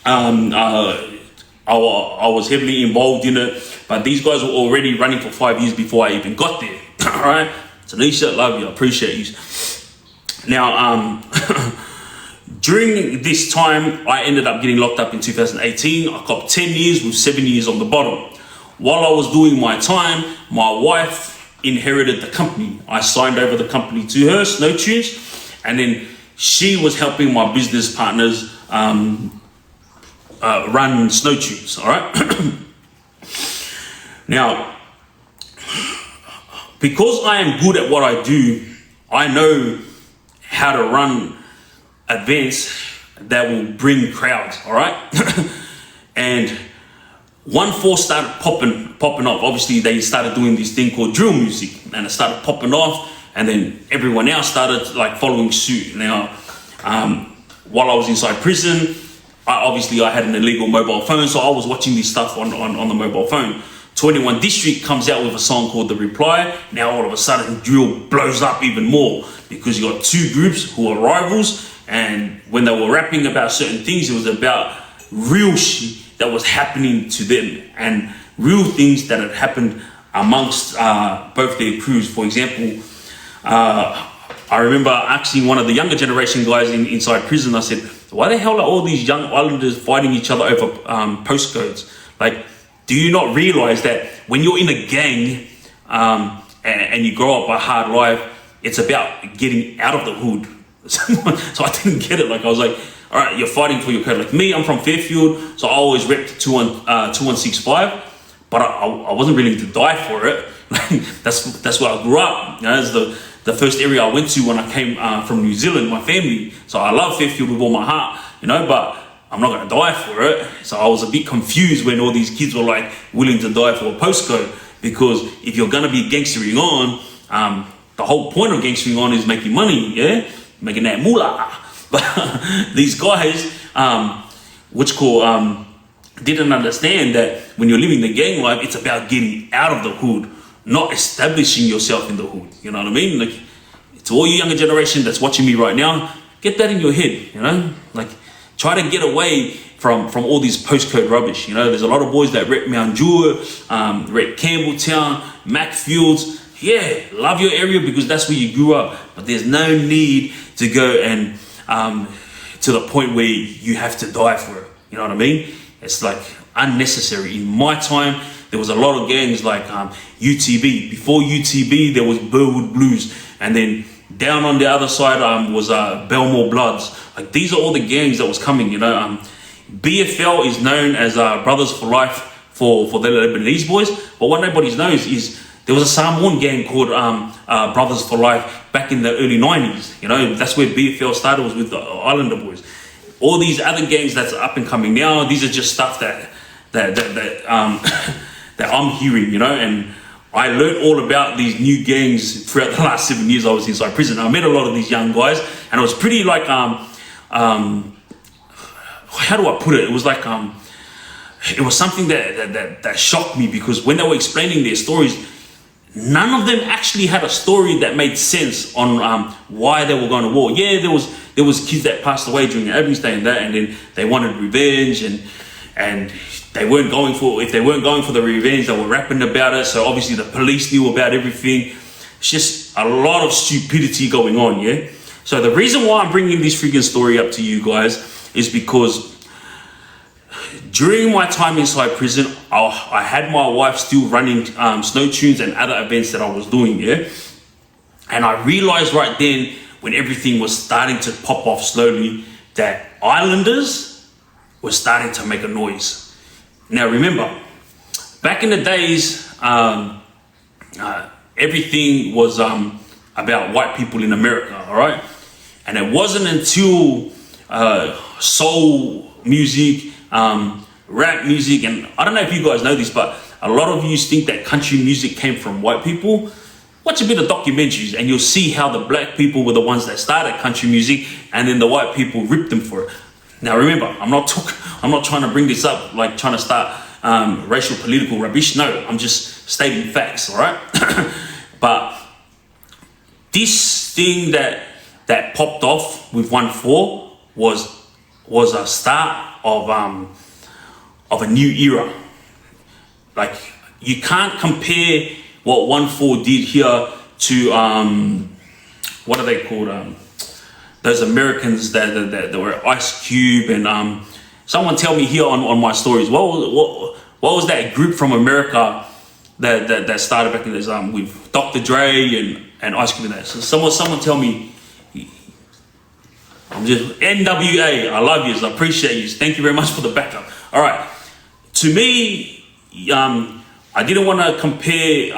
I was heavily involved in it, but these guys were already running for 5 years before I even got there. All right, Tanisha, love you, I appreciate you. Now, during this time, I ended up getting locked up in 2018. I got 10 years with 7 years on the bottom. While I was doing my time, my wife inherited the company. I signed over the company to her, Snow Tunes, and then she was helping my business partners run Snow Tunes, all right? Now, because I am good at what I do, I know how to run events that will bring crowds, all right? And 1-4 started popping off. Obviously, they started doing this thing called drill music, and it started popping off, and then everyone else started like following suit. Now, while I was inside prison, I had an illegal mobile phone, so I was watching this stuff on the mobile phone. 21 District comes out with a song called The Reply. Now all of a sudden drill blows up even more, because you got two groups who are rivals, and when they were rapping about certain things, it was about real shit that was happening to them and real things that had happened amongst both their crews. For example, I remember asking one of the younger generation guys inside prison, I said, why the hell are all these young islanders fighting each other over postcodes? Like, do you not realize that when you're in a gang and you grow up a hard life, it's about getting out of the hood? So I didn't get it. Like, I was like, all right, you're fighting for your code. Like me, I'm from Fairfield, so I always repped 2165, but I wasn't willing to die for it. That's where I grew up. You know, that's the first area I went to when I came from New Zealand, my family. So I love Fairfield with all my heart, you know, but I'm not gonna die for it. So I was a bit confused when all these kids were like willing to die for a postcode, because if you're gonna be gangstering on, the whole point of gangstering on is making money, yeah? Making that moolah. But these guys, didn't understand that when you're living the gang life, it's about getting out of the hood, not establishing yourself in the hood. You know what I mean? Like, to all you younger generation that's watching me right now, get that in your head, you know? Like, try to get away from all these postcode rubbish. You know, there's a lot of boys that rep Mount Jewel, rep Campbelltown, Macfields. Yeah, love your area because that's where you grew up, but there's no need to go and to the point where you have to die for it. You know what I mean? It's like unnecessary. In my time, there was a lot of gangs like UTB. Before UTB, there was Burwood Blues, and then down on the other side was Belmore Bloods. Like, these are all the gangs that was coming, you know. BFL is known as Brothers for Life for the Lebanese boys, but what nobody knows is there was a Samoan gang called Brothers for Life back in the early 90s. You know, that's where BFL started, was with the Islander boys. All these other gangs that's up and coming now, these are just stuff that that I'm hearing, you know. And I learned all about these new gangs throughout the last 7 years I was inside prison. I met a lot of these young guys, and it was pretty like how do I put it? It was like it was something that shocked me, because when they were explaining their stories, none of them actually had a story that made sense on why they were going to war. Yeah, there was kids that passed away during the Abbey Day and that, and then they wanted revenge, and they weren't going for, if they weren't going for the revenge, they were rapping about it. So obviously the police knew about everything. It's just a lot of stupidity going on, yeah? So the reason why I'm bringing this freaking story up to you guys is because during my time inside prison, I had my wife still running snow tunes and other events that I was doing, yeah? And I realized right then, when everything was starting to pop off slowly, that islanders were starting to make a noise. Now remember, back in the days, everything was about white people in America, all right? And it wasn't until soul music, rap music, and I don't know if you guys know this, but a lot of you think that country music came from white people. Watch a bit of documentaries and you'll see how the black people were the ones that started country music, and then the white people ripped them for it. Now remember, I'm not trying to bring this up like trying to start racial political rubbish. No, I'm just stating facts, all right? But this thing that popped off with ONEFOUR was a start of a new era. Like, you can't compare what ONEFOUR did here to what are they called? Those Americans that were Ice Cube, and someone tell me here on my stories, what was that group from America that started back in this with Dr. Dre and Ice Cube and that? So someone tell me. I'm just NWA. I love you. I appreciate you. Thank you very much for the backup. All right. To me, I didn't want to compare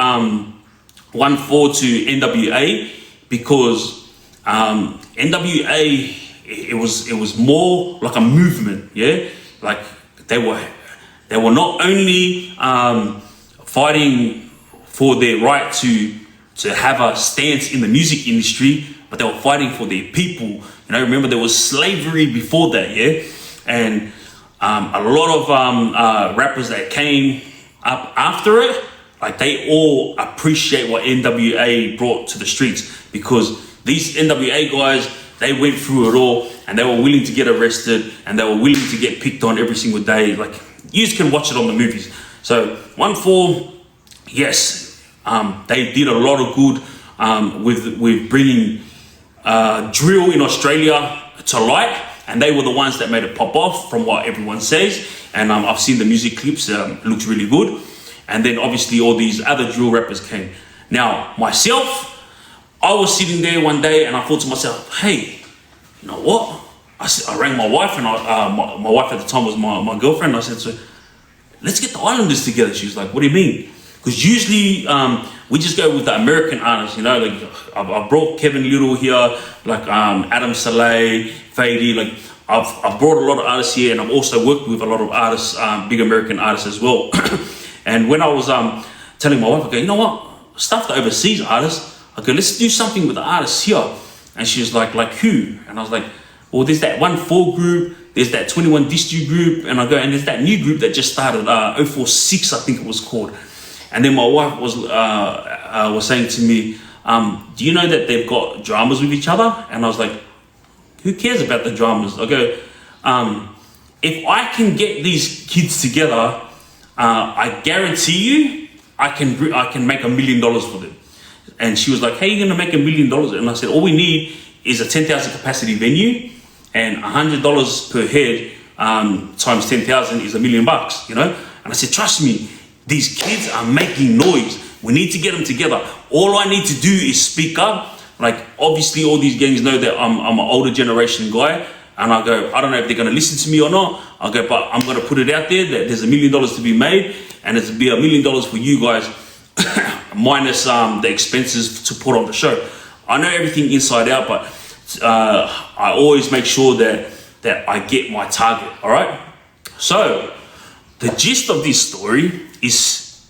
ONEFOUR to NWA, because NWA, it was more like a movement, yeah. Like they were not only fighting for their right to have a stance in the music industry, but they were fighting for their people. You know, remember there was slavery before that, yeah? And a lot of rappers that came up after it, like they all appreciate what NWA brought to the streets, because these NWA guys, they went through it all, and they were willing to get arrested, and they were willing to get picked on every single day. Like, you can watch it on the movies. So ONEFOUR, yes, they did a lot of good with bringing drill in Australia to light, and they were the ones that made it pop off, from what everyone says. And I've seen the music clips, looks really good. And then obviously all these other drill rappers came. Now myself, I was sitting there one day and I thought to myself, hey, you know what? I rang my wife, and my wife at the time was my girlfriend. I said to her, let's get the Islanders together. She was like, what do you mean? Because usually we just go with the American artists, you know. Like I brought Kevin Little here, like Adam Saleh, Fady. Like I've brought a lot of artists here, and I've also worked with a lot of artists, big American artists as well. And when I was telling my wife, I go, you know what? Stuff the overseas artists. I go, let's do something with the artists here. And she was like who? And I was like, well, there's that ONEFOUR group, there's that 21 District group, and I go, and there's that new group that just started, 046, I think it was called. And then my wife was saying to me, do you know that they've got dramas with each other? And I was like, who cares about the dramas? I go, if I can get these kids together, I guarantee you, I can make $1 million for them. And she was like, hey, you're gonna make $1 million? And I said, all we need is a 10,000 capacity venue, and $100 per head times 10,000 is $1 million, you know? And I said, trust me, these kids are making noise. We need to get them together. All I need to do is speak up, Like, obviously all these gangs know that I'm an older generation guy, and I go, I don't know if they're gonna listen to me or not. I go, but I'm gonna put it out there that there's $1 million to be made, and it's be $1 million for you guys, minus the expenses to put on the show. I know everything inside out, but I always make sure that I get my target. All right. So the gist of this story is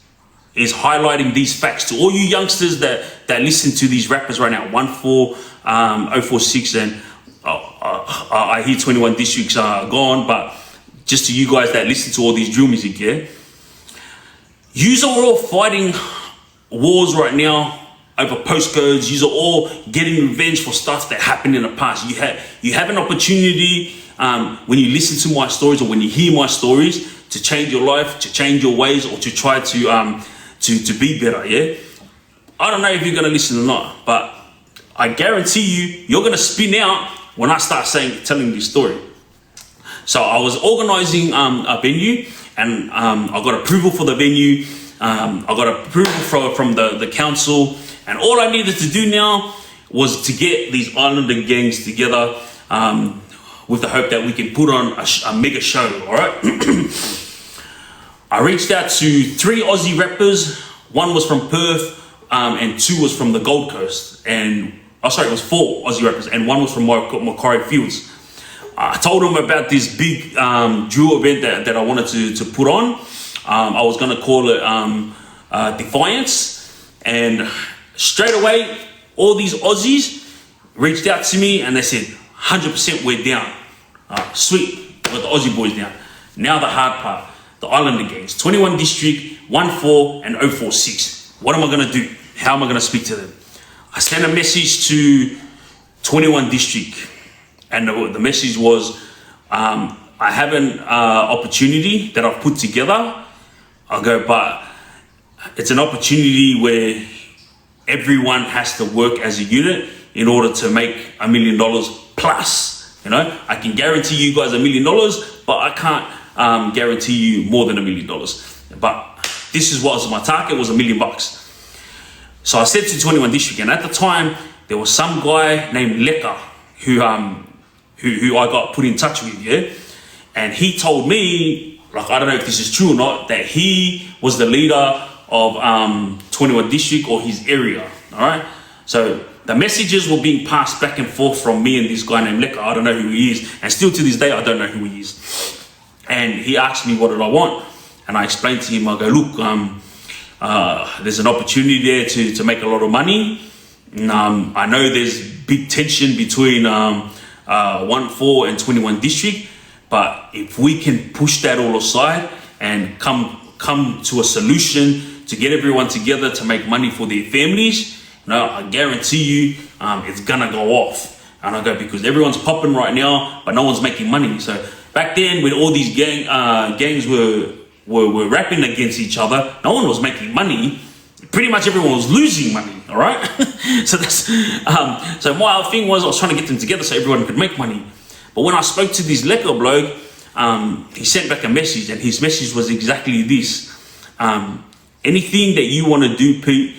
highlighting these facts to all you youngsters that listen to these rappers right now. 1-4, 046, and I hear 21 districts are gone, but just to you guys that listen to all these drill music, yeah, yous are all fighting wars right now over postcodes. Yous are all getting revenge for stuff that happened in the past. You have an opportunity when you listen to my stories, or when you hear my stories, to change your life, to change your ways, or to try to be better. Yeah, I don't know if you're gonna listen or not, but I guarantee you're gonna spin out when I start telling this story. So I was organizing a venue, and I got approval for the venue. I got approval from the council, and all I needed to do now was to get these Islander gangs together, with the hope that we can put on a mega show. All right. I reached out to 3 Aussie rappers. 1 was from Perth, and 2 was from the Gold Coast. And it was 4 Aussie rappers, and 1 was from Macquarie Fields. I told them about this big drill event that I wanted to put on. I was gonna call it Defiance, and straight away all these Aussies reached out to me and they said, 100% we're down. Sweet, got the Aussie boys down. Now the hard part, the Islander gangs, 21 District, 1-4 and 046. What am I gonna do? How am I gonna speak to them? I sent a message to 21 District, and the message was, I have an opportunity that I've put together. I go, but it's an opportunity where everyone has to work as a unit in order to make $1 million plus. You know, I can guarantee you guys $1 million, but I can't guarantee you more than $1 million. But this is what was my target, was $1 million. So I said to 21 District, and at the time there was some guy named Lithgow who I got put in touch with, yeah, and he told me, like, I don't know if this is true or not, that he was the leader of 21 District, or his area. All right, so the messages were being passed back and forth from me and this guy named Lithgow. I don't know who he is, and still to this day I don't know who he is. And he asked me what did I want, and I explained to him. I go, look, there's an opportunity there to make a lot of money. I know there's big tension between 1-4 and 21 District, but if we can push that all aside and come to a solution to get everyone together to make money for their families, I guarantee you it's gonna go off. And I go, because everyone's popping right now, but no one's making money. So back then, when all these gangs were rapping against each other, no one was making money. Pretty much everyone was losing money. All right. So that's so my thing was, I was trying to get them together so everyone could make money. But when I spoke to this Lithgow bloke, he sent back a message, and his message was exactly this: anything that you want to do, Pete,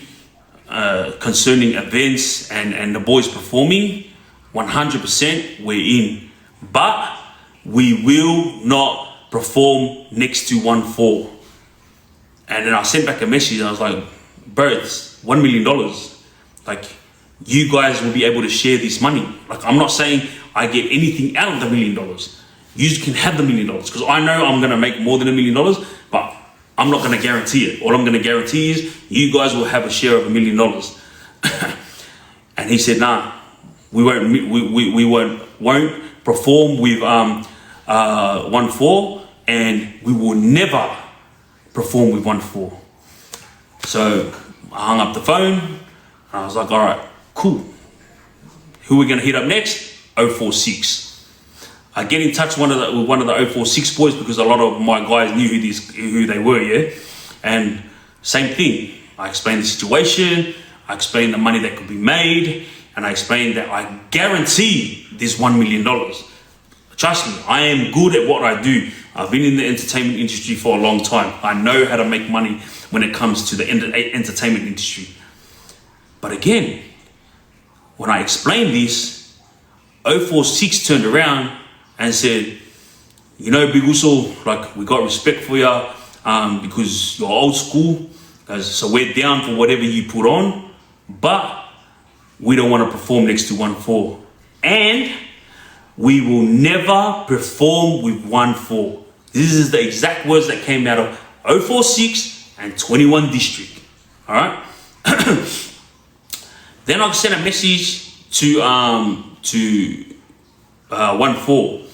concerning events and the boys performing, 100% we're in, but we will not perform next to 1-4. And then I sent back a message, and I was like, bro, it's $1 million. Like, you guys will be able to share this money. Like, I'm not saying I get anything out of the $1 million. You can have the $1 million, because I know I'm gonna make more than $1 million, but I'm not gonna guarantee it. All I'm gonna guarantee is you guys will have a share of $1 million. And he said, nah, we won't perform with 1-4, and we will never perform with 1-4. So I hung up the phone, and I was like, all right, cool. Who are we gonna hit up next? 046. I get in touch with one of the 046 boys, because a lot of my guys knew who they were, yeah? And same thing. I explained the situation, I explained the money that could be made, and I explained that I guarantee this $1 million. Trust me, I am good at what I do. I've been in the entertainment industry for a long time. I know how to make money when it comes to the entertainment industry. But again, when I explained this, 046 turned around and said, you know, Big Uso, like, we got respect for you because you're old school, so we're down for whatever you put on, but we don't want to perform next to 1-4. And we will never perform with 1-4. This is the exact words that came out of 046 and 21 District. All right. Then I sent a message to 1-4,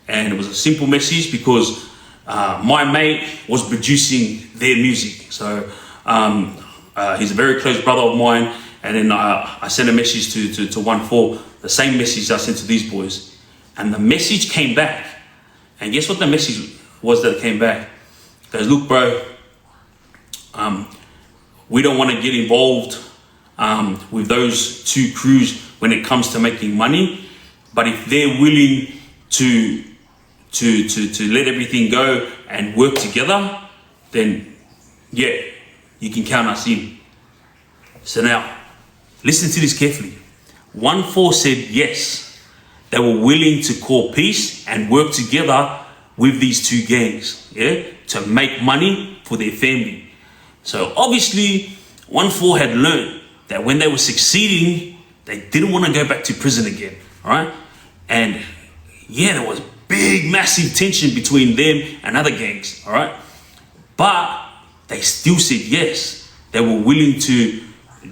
and it was a simple message because my mate was producing their music. So he's a very close brother of mine, and then I sent a message to 1-4, the same message I sent to these boys, and the message came back. And guess what the message was that came back? It goes, look, bro, we don't want to get involved with those two crews when it comes to making money, but if they're willing to let everything go and work together, then yeah, you can count us in. So now, listen to this carefully. 1-4 said yes, they were willing to call peace and work together with these two gangs, yeah, to make money for their family. So obviously, 1-4 had learned that when they were succeeding, they didn't want to go back to prison again, all right? And yeah, there was big, massive tension between them and other gangs, all right? But they still said yes. They were willing to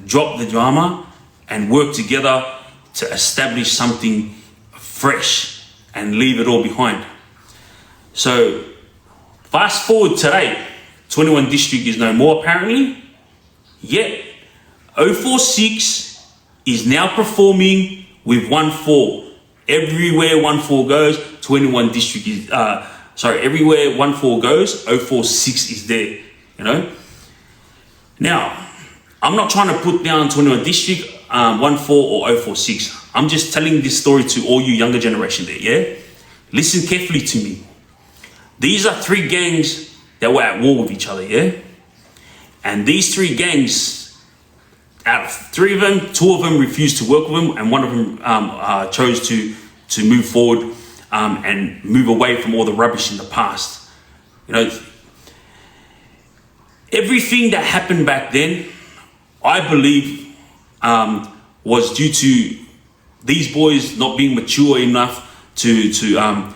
drop the drama and work together to establish something fresh and leave it all behind. So fast forward today, 21 District is no more apparently, yet 046 is now performing with 1-4. Everywhere 1-4 goes, 21 District is, everywhere 1-4 goes, 046 is there, you know. Now, I'm not trying to put down 21 District, 1-4 or 046. I'm just telling this story to all you younger generation there, yeah? Listen carefully to me. These are three gangs that were at war with each other, yeah? And these three gangs, out of three of them, two of them refused to work with them, and one of them chose to move forward and move away from all the rubbish in the past. You know, everything that happened back then, I believe, was due to these boys not being mature enough to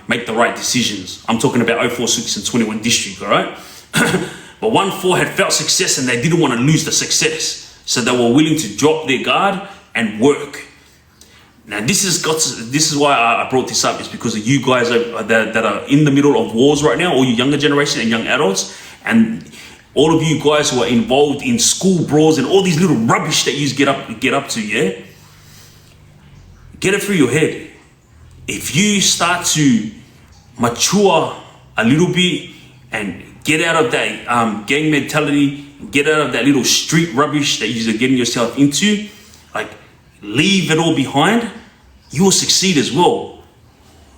make the right decisions. I'm talking about 046 and 21 District, all right? But 1-4 had felt success and they didn't want to lose the success. So they were willing to drop their guard and work. Now this is why I brought this up. It's because of you guys that are in the middle of wars right now, all you younger generation and young adults, and all of you guys who are involved in school brawls and all these little rubbish that you get up to, yeah? Get it through your head. If you start to mature a little bit and get out of that gang mentality, get out of that little street rubbish that you're getting yourself into, like, leave it all behind, you will succeed as well.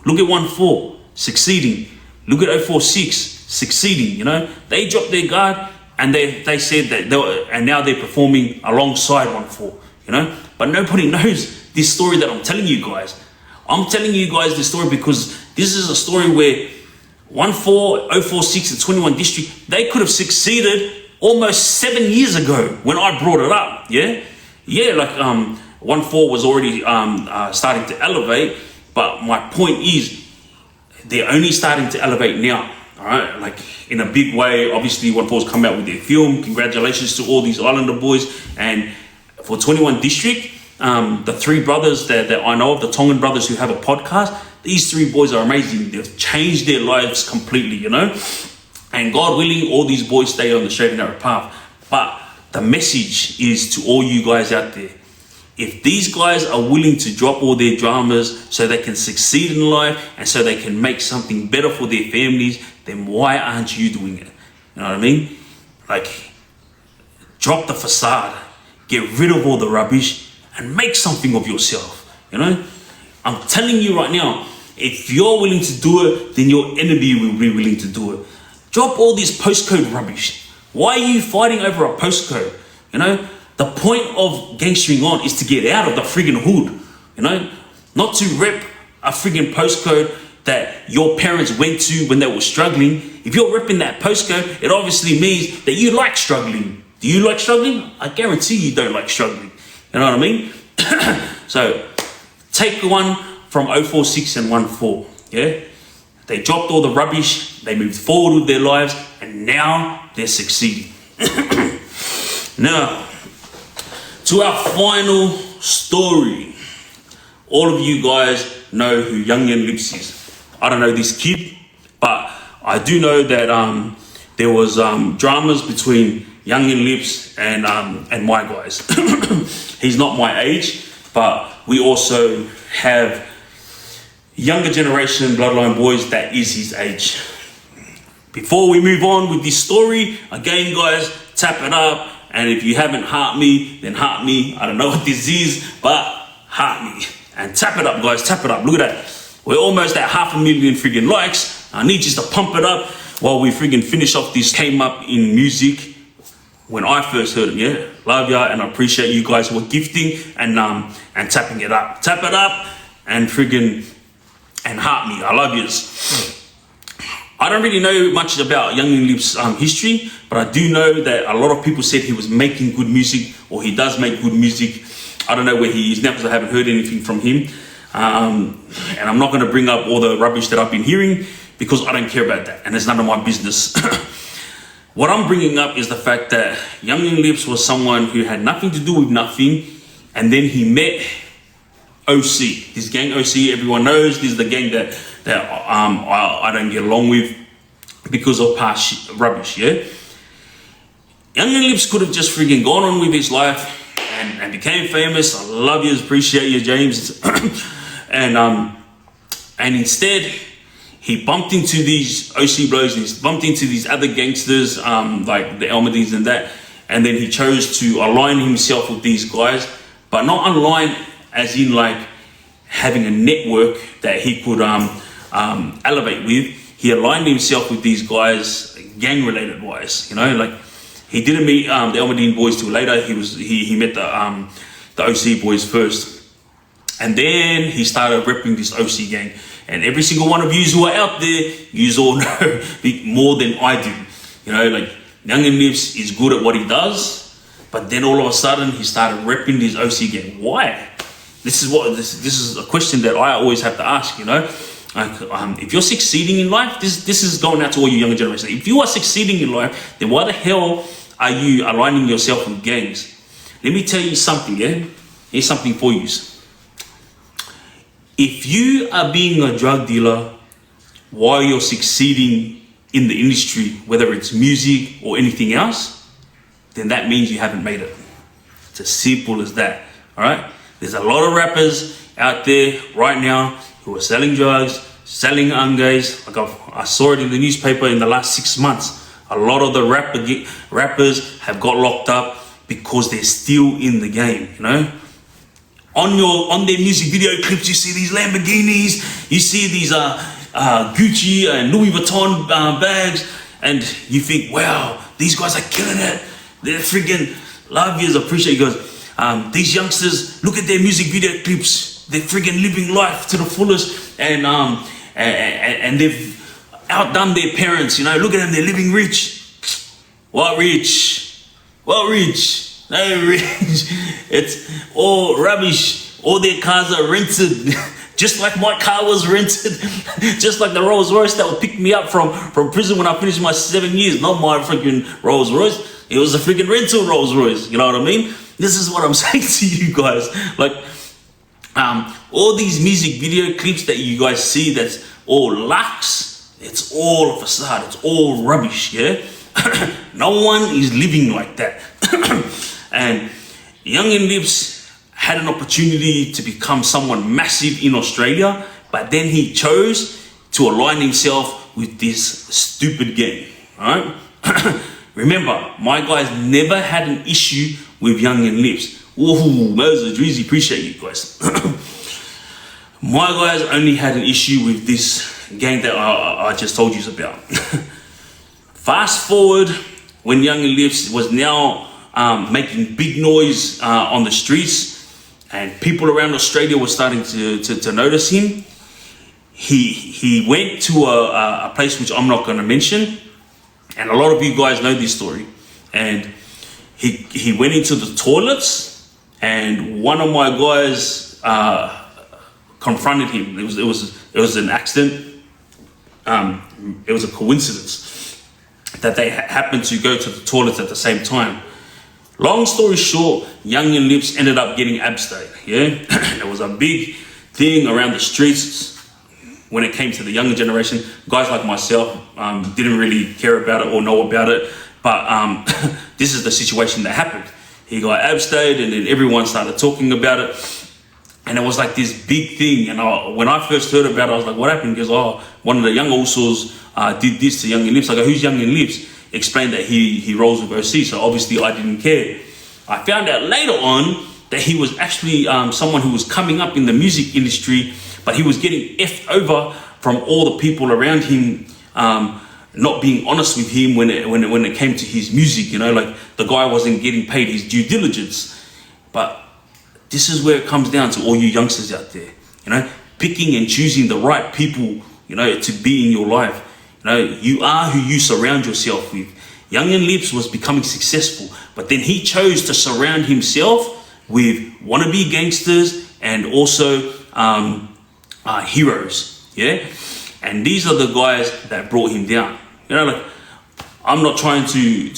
Look at 1-4 succeeding. Look at 046 succeeding, you know. They dropped their guard and they said that and now they're performing alongside 1-4, you know. But nobody knows this story that I'm telling you guys. I'm telling you guys this story because this is a story where 1-4, 046 and 21 District, they could have succeeded almost 7 years ago when I brought it up, yeah? Yeah, like 1-4 was already starting to elevate, but my point is they're only starting to elevate now, all right? Like in a big way. Obviously 1-4's come out with their film. Congratulations to all these Islander boys. And for 21 District, the three brothers that I know of, the Tongan brothers who have a podcast, these three boys are amazing. They've changed their lives completely, you know? And God willing, all these boys stay on the straight and narrow path. But the message is to all you guys out there. If these guys are willing to drop all their dramas so they can succeed in life and so they can make something better for their families, then why aren't you doing it? You know what I mean? Like, drop the facade, get rid of all the rubbish and make something of yourself, you know? I'm telling you right now, if you're willing to do it, then your enemy will be willing to do it. Drop all this postcode rubbish. Why are you fighting over a postcode? You know, The point of gangstering on is to get out of the friggin' hood, you know, not to rep a friggin' postcode that your parents went to when they were struggling. If you're repping that postcode, it obviously means that you like struggling. Do you like struggling? I guarantee you don't like struggling. You know what I mean? So take one from 046 and 14, yeah? They dropped all the rubbish, they moved forward with their lives, and now they're succeeding. Now, to our final story. All of you guys know who Youngn Lipz is. I don't know this kid, but I do know that there was dramas between Youngn Lipz and my guys. He's not my age, but we also have younger generation bloodline boys that is his age. Before we move on with this story, again guys, tap it up, and if you haven't heart me, then heart me. I don't know what this is, but heart me. And tap it up guys, tap it up. Look at that. We're almost at 500,000 friggin' likes. I need you to pump it up while we friggin' finish off this. Came up in music when I first heard it, yeah? Love ya, and I appreciate you guys who are gifting and tapping it up. Tap it up and friggin' and heart me. I love yous. I don't really know much about Youngn Lipz history, but I do know that a lot of people said he was making good music, or he does make good music. I don't know where he is now because I haven't heard anything from him. And I'm not going to bring up all the rubbish that I've been hearing because I don't care about that, and it's none of my business. What I'm bringing up is the fact that Youngn Lipz was someone who had nothing to do with nothing, and then he met OC. This gang OC, everyone knows, this is the gang that I don't get along with because of past rubbish, yeah? Youngn Lipz could have just freaking gone on with his life and became famous. I love you, appreciate you, James. and instead, he bumped into these OC blows, and he bumped into these other gangsters, like the Elmadines and that, and then he chose to align himself with these guys, but not align as in like having a network that he could elevate with. He aligned himself with these guys gang related wise, you know, like he didn't meet the Elmadine boys till later. He met the OC boys first, and then he started repping this OC gang. And every single one of you who are out there, you all know more than I do. You know, like Youngn Lipz is good at what he does, but then all of a sudden he started repping this OC gang. Why? This is a question that I always have to ask. You know, like, if you're succeeding in life, this is going out to all you younger generation. If you are succeeding in life, then why the hell are you aligning yourself with gangs? Let me tell you something. Yeah, here's something for you. If you are being a drug dealer while you're succeeding in the industry, whether it's music or anything else, then that means you haven't made it. It's as simple as that, all right? There's a lot of rappers out there right now who are selling drugs, selling ungays. Like I saw it in the newspaper in the last 6 months. A lot of the rappers have got locked up because they're still in the game, you know? On their music video clips, you see these Lamborghinis, you see these Gucci and Louis Vuitton bags, and you think, wow, these guys are killing it. They're friggin' love yous, appreciate you guys. These youngsters, look at their music video clips. They're friggin' living life to the fullest, and they've outdone their parents. You know, look at them, they're living rich. What rich? What rich? No rich. It's all rubbish. All their cars are rented. Just like my car was rented. Just like the Rolls Royce that would pick me up from prison when I finished my 7 years. Not my freaking Rolls Royce. It was a freaking rental Rolls Royce. You know what I mean? This is what I'm saying to you guys. Like, all these music video clips that you guys see that's all lax, it's all a facade. It's all rubbish, yeah? No one is living like that. And Youngn Lipz had an opportunity to become someone massive in Australia, but then he chose to align himself with this stupid gang, all right? Remember, my guys never had an issue with Youngn Lipz. Woohoo, Moses, Dreezy, appreciate you guys. My guys only had an issue with this gang that I just told you about. Fast forward when Youngn Lipz was now making big noise on the streets, and people around Australia were starting to notice him. He went to a place which I'm not going to mention, and a lot of you guys know this story. And he went into the toilets, and one of my guys confronted him. It was an accident. It was a coincidence that they happened to go to the toilets at the same time. Long story short, Youngn Lipz ended up getting abstayed. Yeah, there was a big thing around the streets when it came to the younger generation. Guys like myself didn't really care about it or know about it, but this is the situation that happened. He got abstayed, and then everyone started talking about it. And it was like this big thing. And when I first heard about it, I was like, what happened? He goes, oh, one of the young Usos did this to Youngn Lipz. I go, who's Youngn Lipz? Explained that he rolls with OC. So obviously I didn't care. I found out later on that he was actually someone who was coming up in the music industry, but he was getting effed over from all the people around him, not being honest with him when it came to his music. You know, like the guy wasn't getting paid his due diligence. But this is where it comes down to all you youngsters out there, you know, picking and choosing the right people, you know, to be in your life. You know, you are who you surround yourself with. Youngn Lipz was becoming successful, but then he chose to surround himself with wannabe gangsters and also heroes, yeah? And these are the guys that brought him down. You know, like, I'm not trying to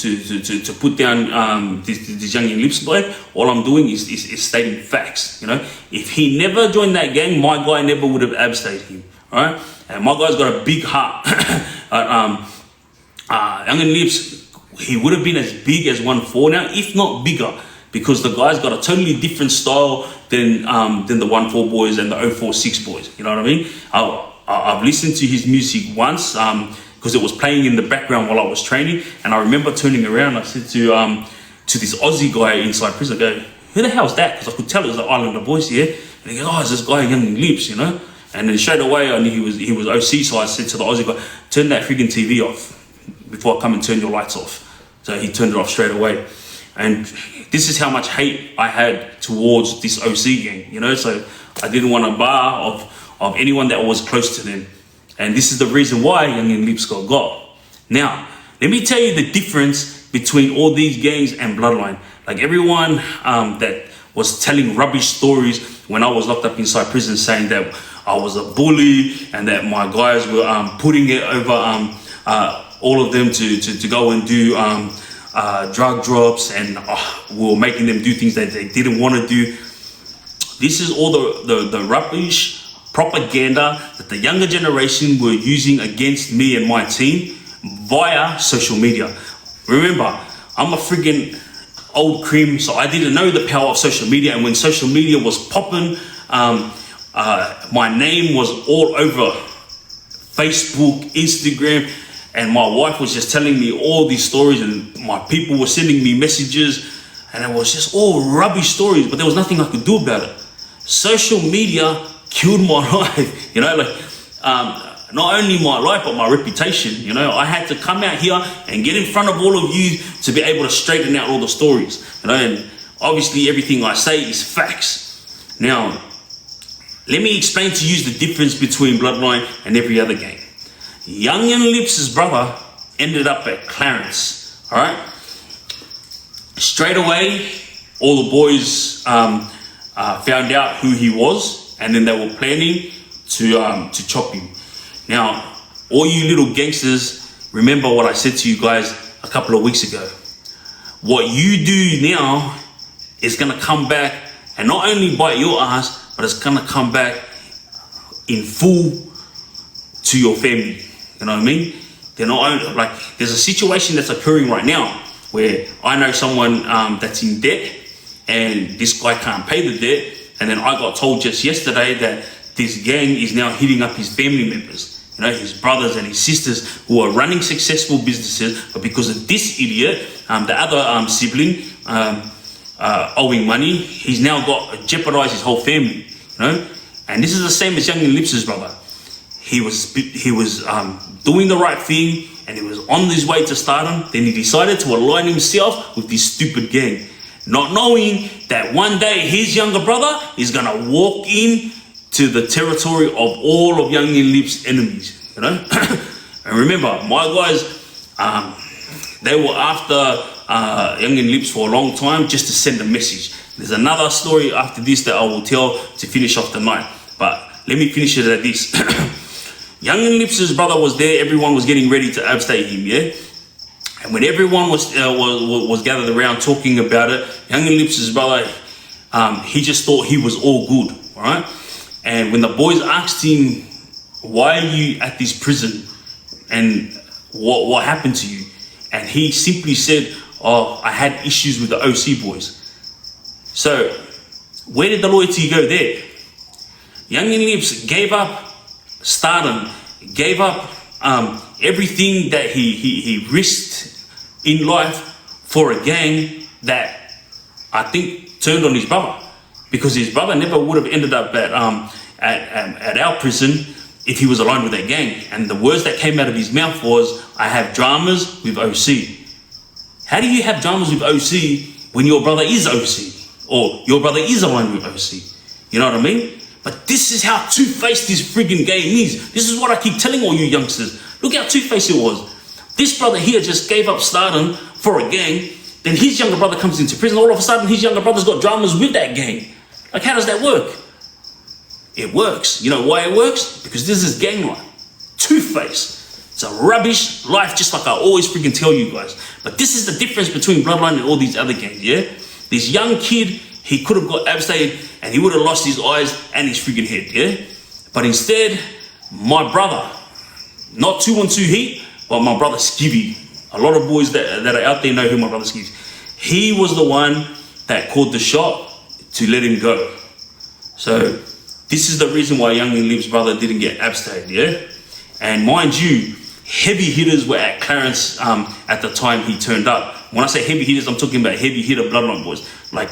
put down this Youngn Lipz guy. All I'm doing is stating facts. You know, if he never joined that gang, my guy never would have abstayed him. All right, and my guy's got a big heart. Youngn Lipz, he would have been as big as ONEFOUR now, if not bigger, because the guy's got a totally different style than the ONEFOUR boys and the 046 boys. You know what I mean? I've listened to his music once. Because it was playing in the background while I was training, and I remember turning around. I said to this Aussie guy inside prison, I go, "Who the hell's that?" Because I could tell it was the Islander voice here. And he goes, "Oh, it's this guy Youngn Lipz, you know." And then straight away I knew he was OC. So I said to the Aussie guy, "Turn that friggin' TV off before I come and turn your lights off." So he turned it off straight away. And this is how much hate I had towards this OC gang, you know. So I didn't want a bar of anyone that was close to them. And this is the reason why Youngn Lipz got. Now, let me tell you the difference between all these gangs and Bloodline. Like everyone that was telling rubbish stories when I was locked up inside prison, saying that I was a bully and that my guys were putting it over all of them to go and do drug drops, and we were making them do things that they didn't want to do. This is all the rubbish propaganda that the younger generation were using against me and my team via social media. Remember, I'm a friggin' old cream, so I didn't know the power of social media. And when social media was popping, my name was all over Facebook, Instagram, and my wife was just telling me all these stories, and my people were sending me messages, and it was just all rubbish stories, but there was nothing I could do about it. Social media killed my life, you know, like not only my life but my reputation. You know, I had to come out here and get in front of all of you to be able to straighten out all the stories, you know, and obviously everything I say is facts. Now, let me explain to you the difference between Bloodline and every other gang. Youngn Liph's brother ended up at Clarence, all right? Straight away, all the boys found out who he was, and then they were planning to chop him. Now, all you little gangsters, remember what I said to you guys a couple of weeks ago. What you do now is gonna come back, and not only bite your ass, but it's gonna come back in full to your family. You know what I mean? They're not only, like, there's a situation that's occurring right now where I know someone that's in debt, and this guy can't pay the debt. And then I got told just yesterday that this gang is now hitting up his family members, you know, his brothers and his sisters who are running successful businesses, but because of this idiot, the other sibling owing money, he's now got jeopardized his whole family, you know. And this is the same as Youngn Lipz's brother. He was doing the right thing. and he was on his way to stardom, then he decided to align himself with this stupid gang, not knowing that one day his younger brother is gonna walk in to the territory of all of Youngn Lipz's enemies, you know. And remember, my guys, they were after Youngn Lipz for a long time just to send a message. There's another story after this that I will tell to finish off the night, but let me finish it at this. Youngn Lipz's brother was there. Everyone was getting ready to abstate him, yeah. And when everyone was gathered around talking about it, Youngn Lipz's brother, he just thought he was all good, all right. And when the boys asked him, "Why are you at this prison? And what happened to you?" and he simply said, "Oh, I had issues with the OC boys." So where did the loyalty go there? Youngn Lipz gave up stardom, gave up everything that he risked in life for a gang that I think turned on his brother, because his brother never would have ended up at our prison if he was aligned with that gang. And the words that came out of his mouth was, "I have dramas with OC." How do you have dramas with OC when your brother is OC, or your brother is aligned with OC? You know what I mean? But this is how two-faced this friggin' game is. This is what I keep telling all you youngsters. Look how two-faced it was. This brother here just gave up stardom for a gang. Then his younger brother comes into prison. All of a sudden, his younger brother's got dramas with that gang. Like, how does that work? It works. You know why it works? Because this is gang life. Two-faced. It's a rubbish life, just like I always freaking tell you guys. But this is the difference between Bloodline and all these other gangs, yeah? This young kid, he could have got abstained and he would have lost his eyes and his freaking head, yeah? But instead, my brother, not 212 Heat, but my brother Skivvy. A lot of boys that are out there know who my brother Skivvy is. He was the one that called the shot to let him go. So this is the reason why Youngn Lipz's brother didn't get abstained, yeah? And mind you, heavy hitters were at Clarence at the time he turned up. When I say heavy hitters, I'm talking about heavy hitter Bloodline boys. Like,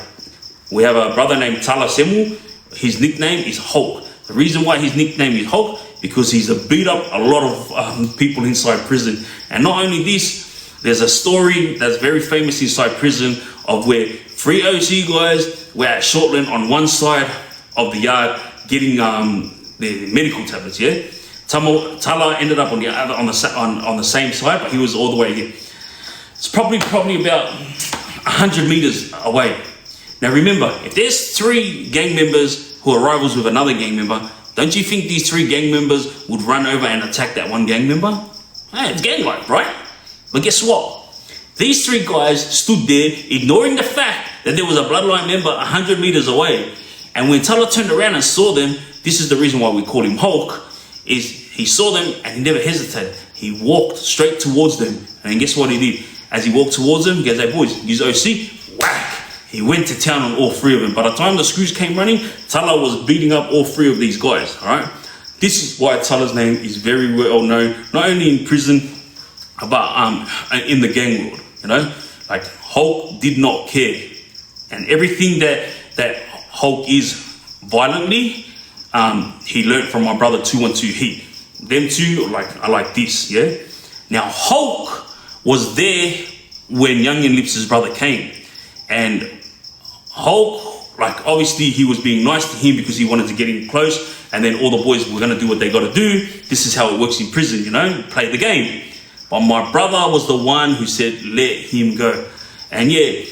we have a brother named Tala Semu. His nickname is Hulk. The reason why his nickname is Hulk, because he's beat up a lot of people inside prison. And not only this, there's a story that's very famous inside prison of where 3 OC guys were at Shortland on one side of the yard getting the medical tablets, yeah? Tala ended up on the other, on the same side, but he was all the way here. It's probably about 100 meters away. Now remember, if there's 3 gang members who are rivals with another gang member, don't you think these 3 gang members would run over and attack that one gang member? Hey, it's gang life, right? But guess what? These 3 guys stood there ignoring the fact that there was a Bloodline member 100 meters away. And when Tala turned around and saw them, this is the reason why we call him Hulk, is he saw them and he never hesitated. He walked straight towards them. And guess what he did? As he walked towards them, he goes, "Hey boys, use OC," whack! He went to town on all 3 of them. By the time the screws came running, Tala was beating up all 3 of these guys, all right? This is why Tala's name is very well known, not only in prison, but in the gang world, you know? Like, Hulk did not care. And everything that Hulk is violently, he learned from my brother 212 Heat. Them two are like this, yeah? Now, Hulk was there when Youngn Lipz's brother came. And Hulk, like, obviously he was being nice to him because he wanted to get him close, and then all the boys were going to do what they got to do. This is how it works in prison, you know, play the game. But my brother was the one who said, let him go. And yeah,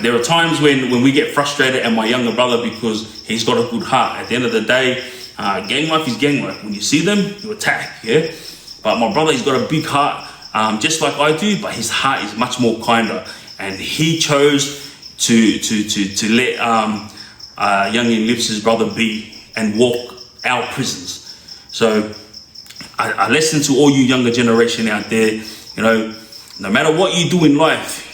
there are times when we get frustrated at my younger brother because he's got a good heart. At the end of the day, gang life is gang life. When you see them, you attack, yeah? But my brother, he's got a big heart, just like I do, but his heart is much more kinder. And he chose to let Youngn Lipz's brother be and walk our prisons. So I listen to all you younger generation out there, you know, no matter what you do in life,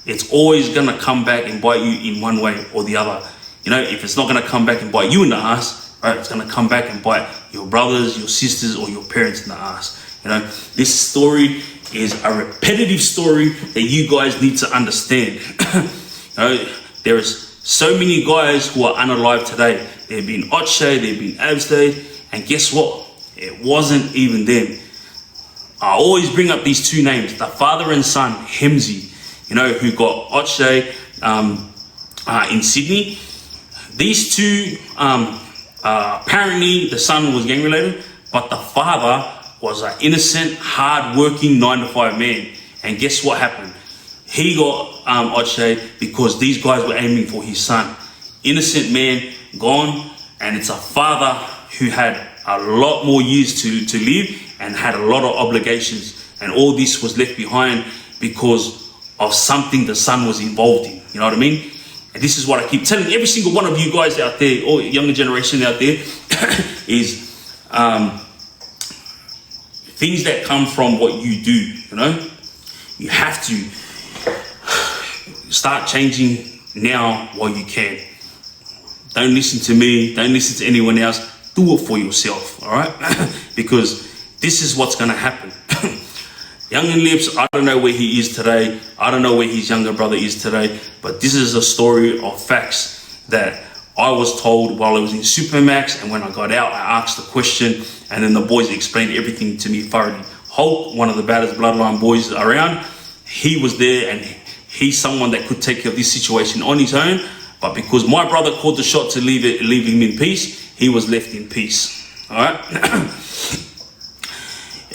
it's always going to come back and bite you in one way or the other. You know, if it's not going to come back and bite you in the ass, right, it's going to come back and bite your brothers, your sisters, or your parents in the ass. You know, this story is a repetitive story that you guys need to understand. You know, there is so many guys who are unalive today. They've been Otshe, they've been Abstay, and guess what? It wasn't even them. I always bring up these two names, the father and son, Hemsey, you know, who got Oche in Sydney. These two, apparently the son was gang related, but the father was an innocent, hard-working 9-to-5 man. And guess what happened? He got Oche because these guys were aiming for his son. Innocent man, gone, and it's a father who had a lot more years to live and had a lot of obligations. And all this was left behind because of something the son was involved in. You know what I mean? And this is what I keep telling every single one of you guys out there, or younger generation out there, is things that come from what you do, you know? You have to start changing now while you can. Don't listen to me, don't listen to anyone else. Do it for yourself, all right? Because this is what's gonna happen. Youngn Lipz, I don't know where he is today. I don't know where his younger brother is today, but this is a story of facts that I was told while I was in Supermax, and when I got out, I asked the question, and then the boys explained everything to me thoroughly. Hulk, one of the baddest bloodline boys around, he was there, and he's someone that could take care of this situation on his own, but because my brother called the shot to leave him in peace, he was left in peace, all right?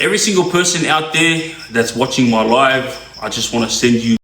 Every single person out there that's watching my live, I just want to send you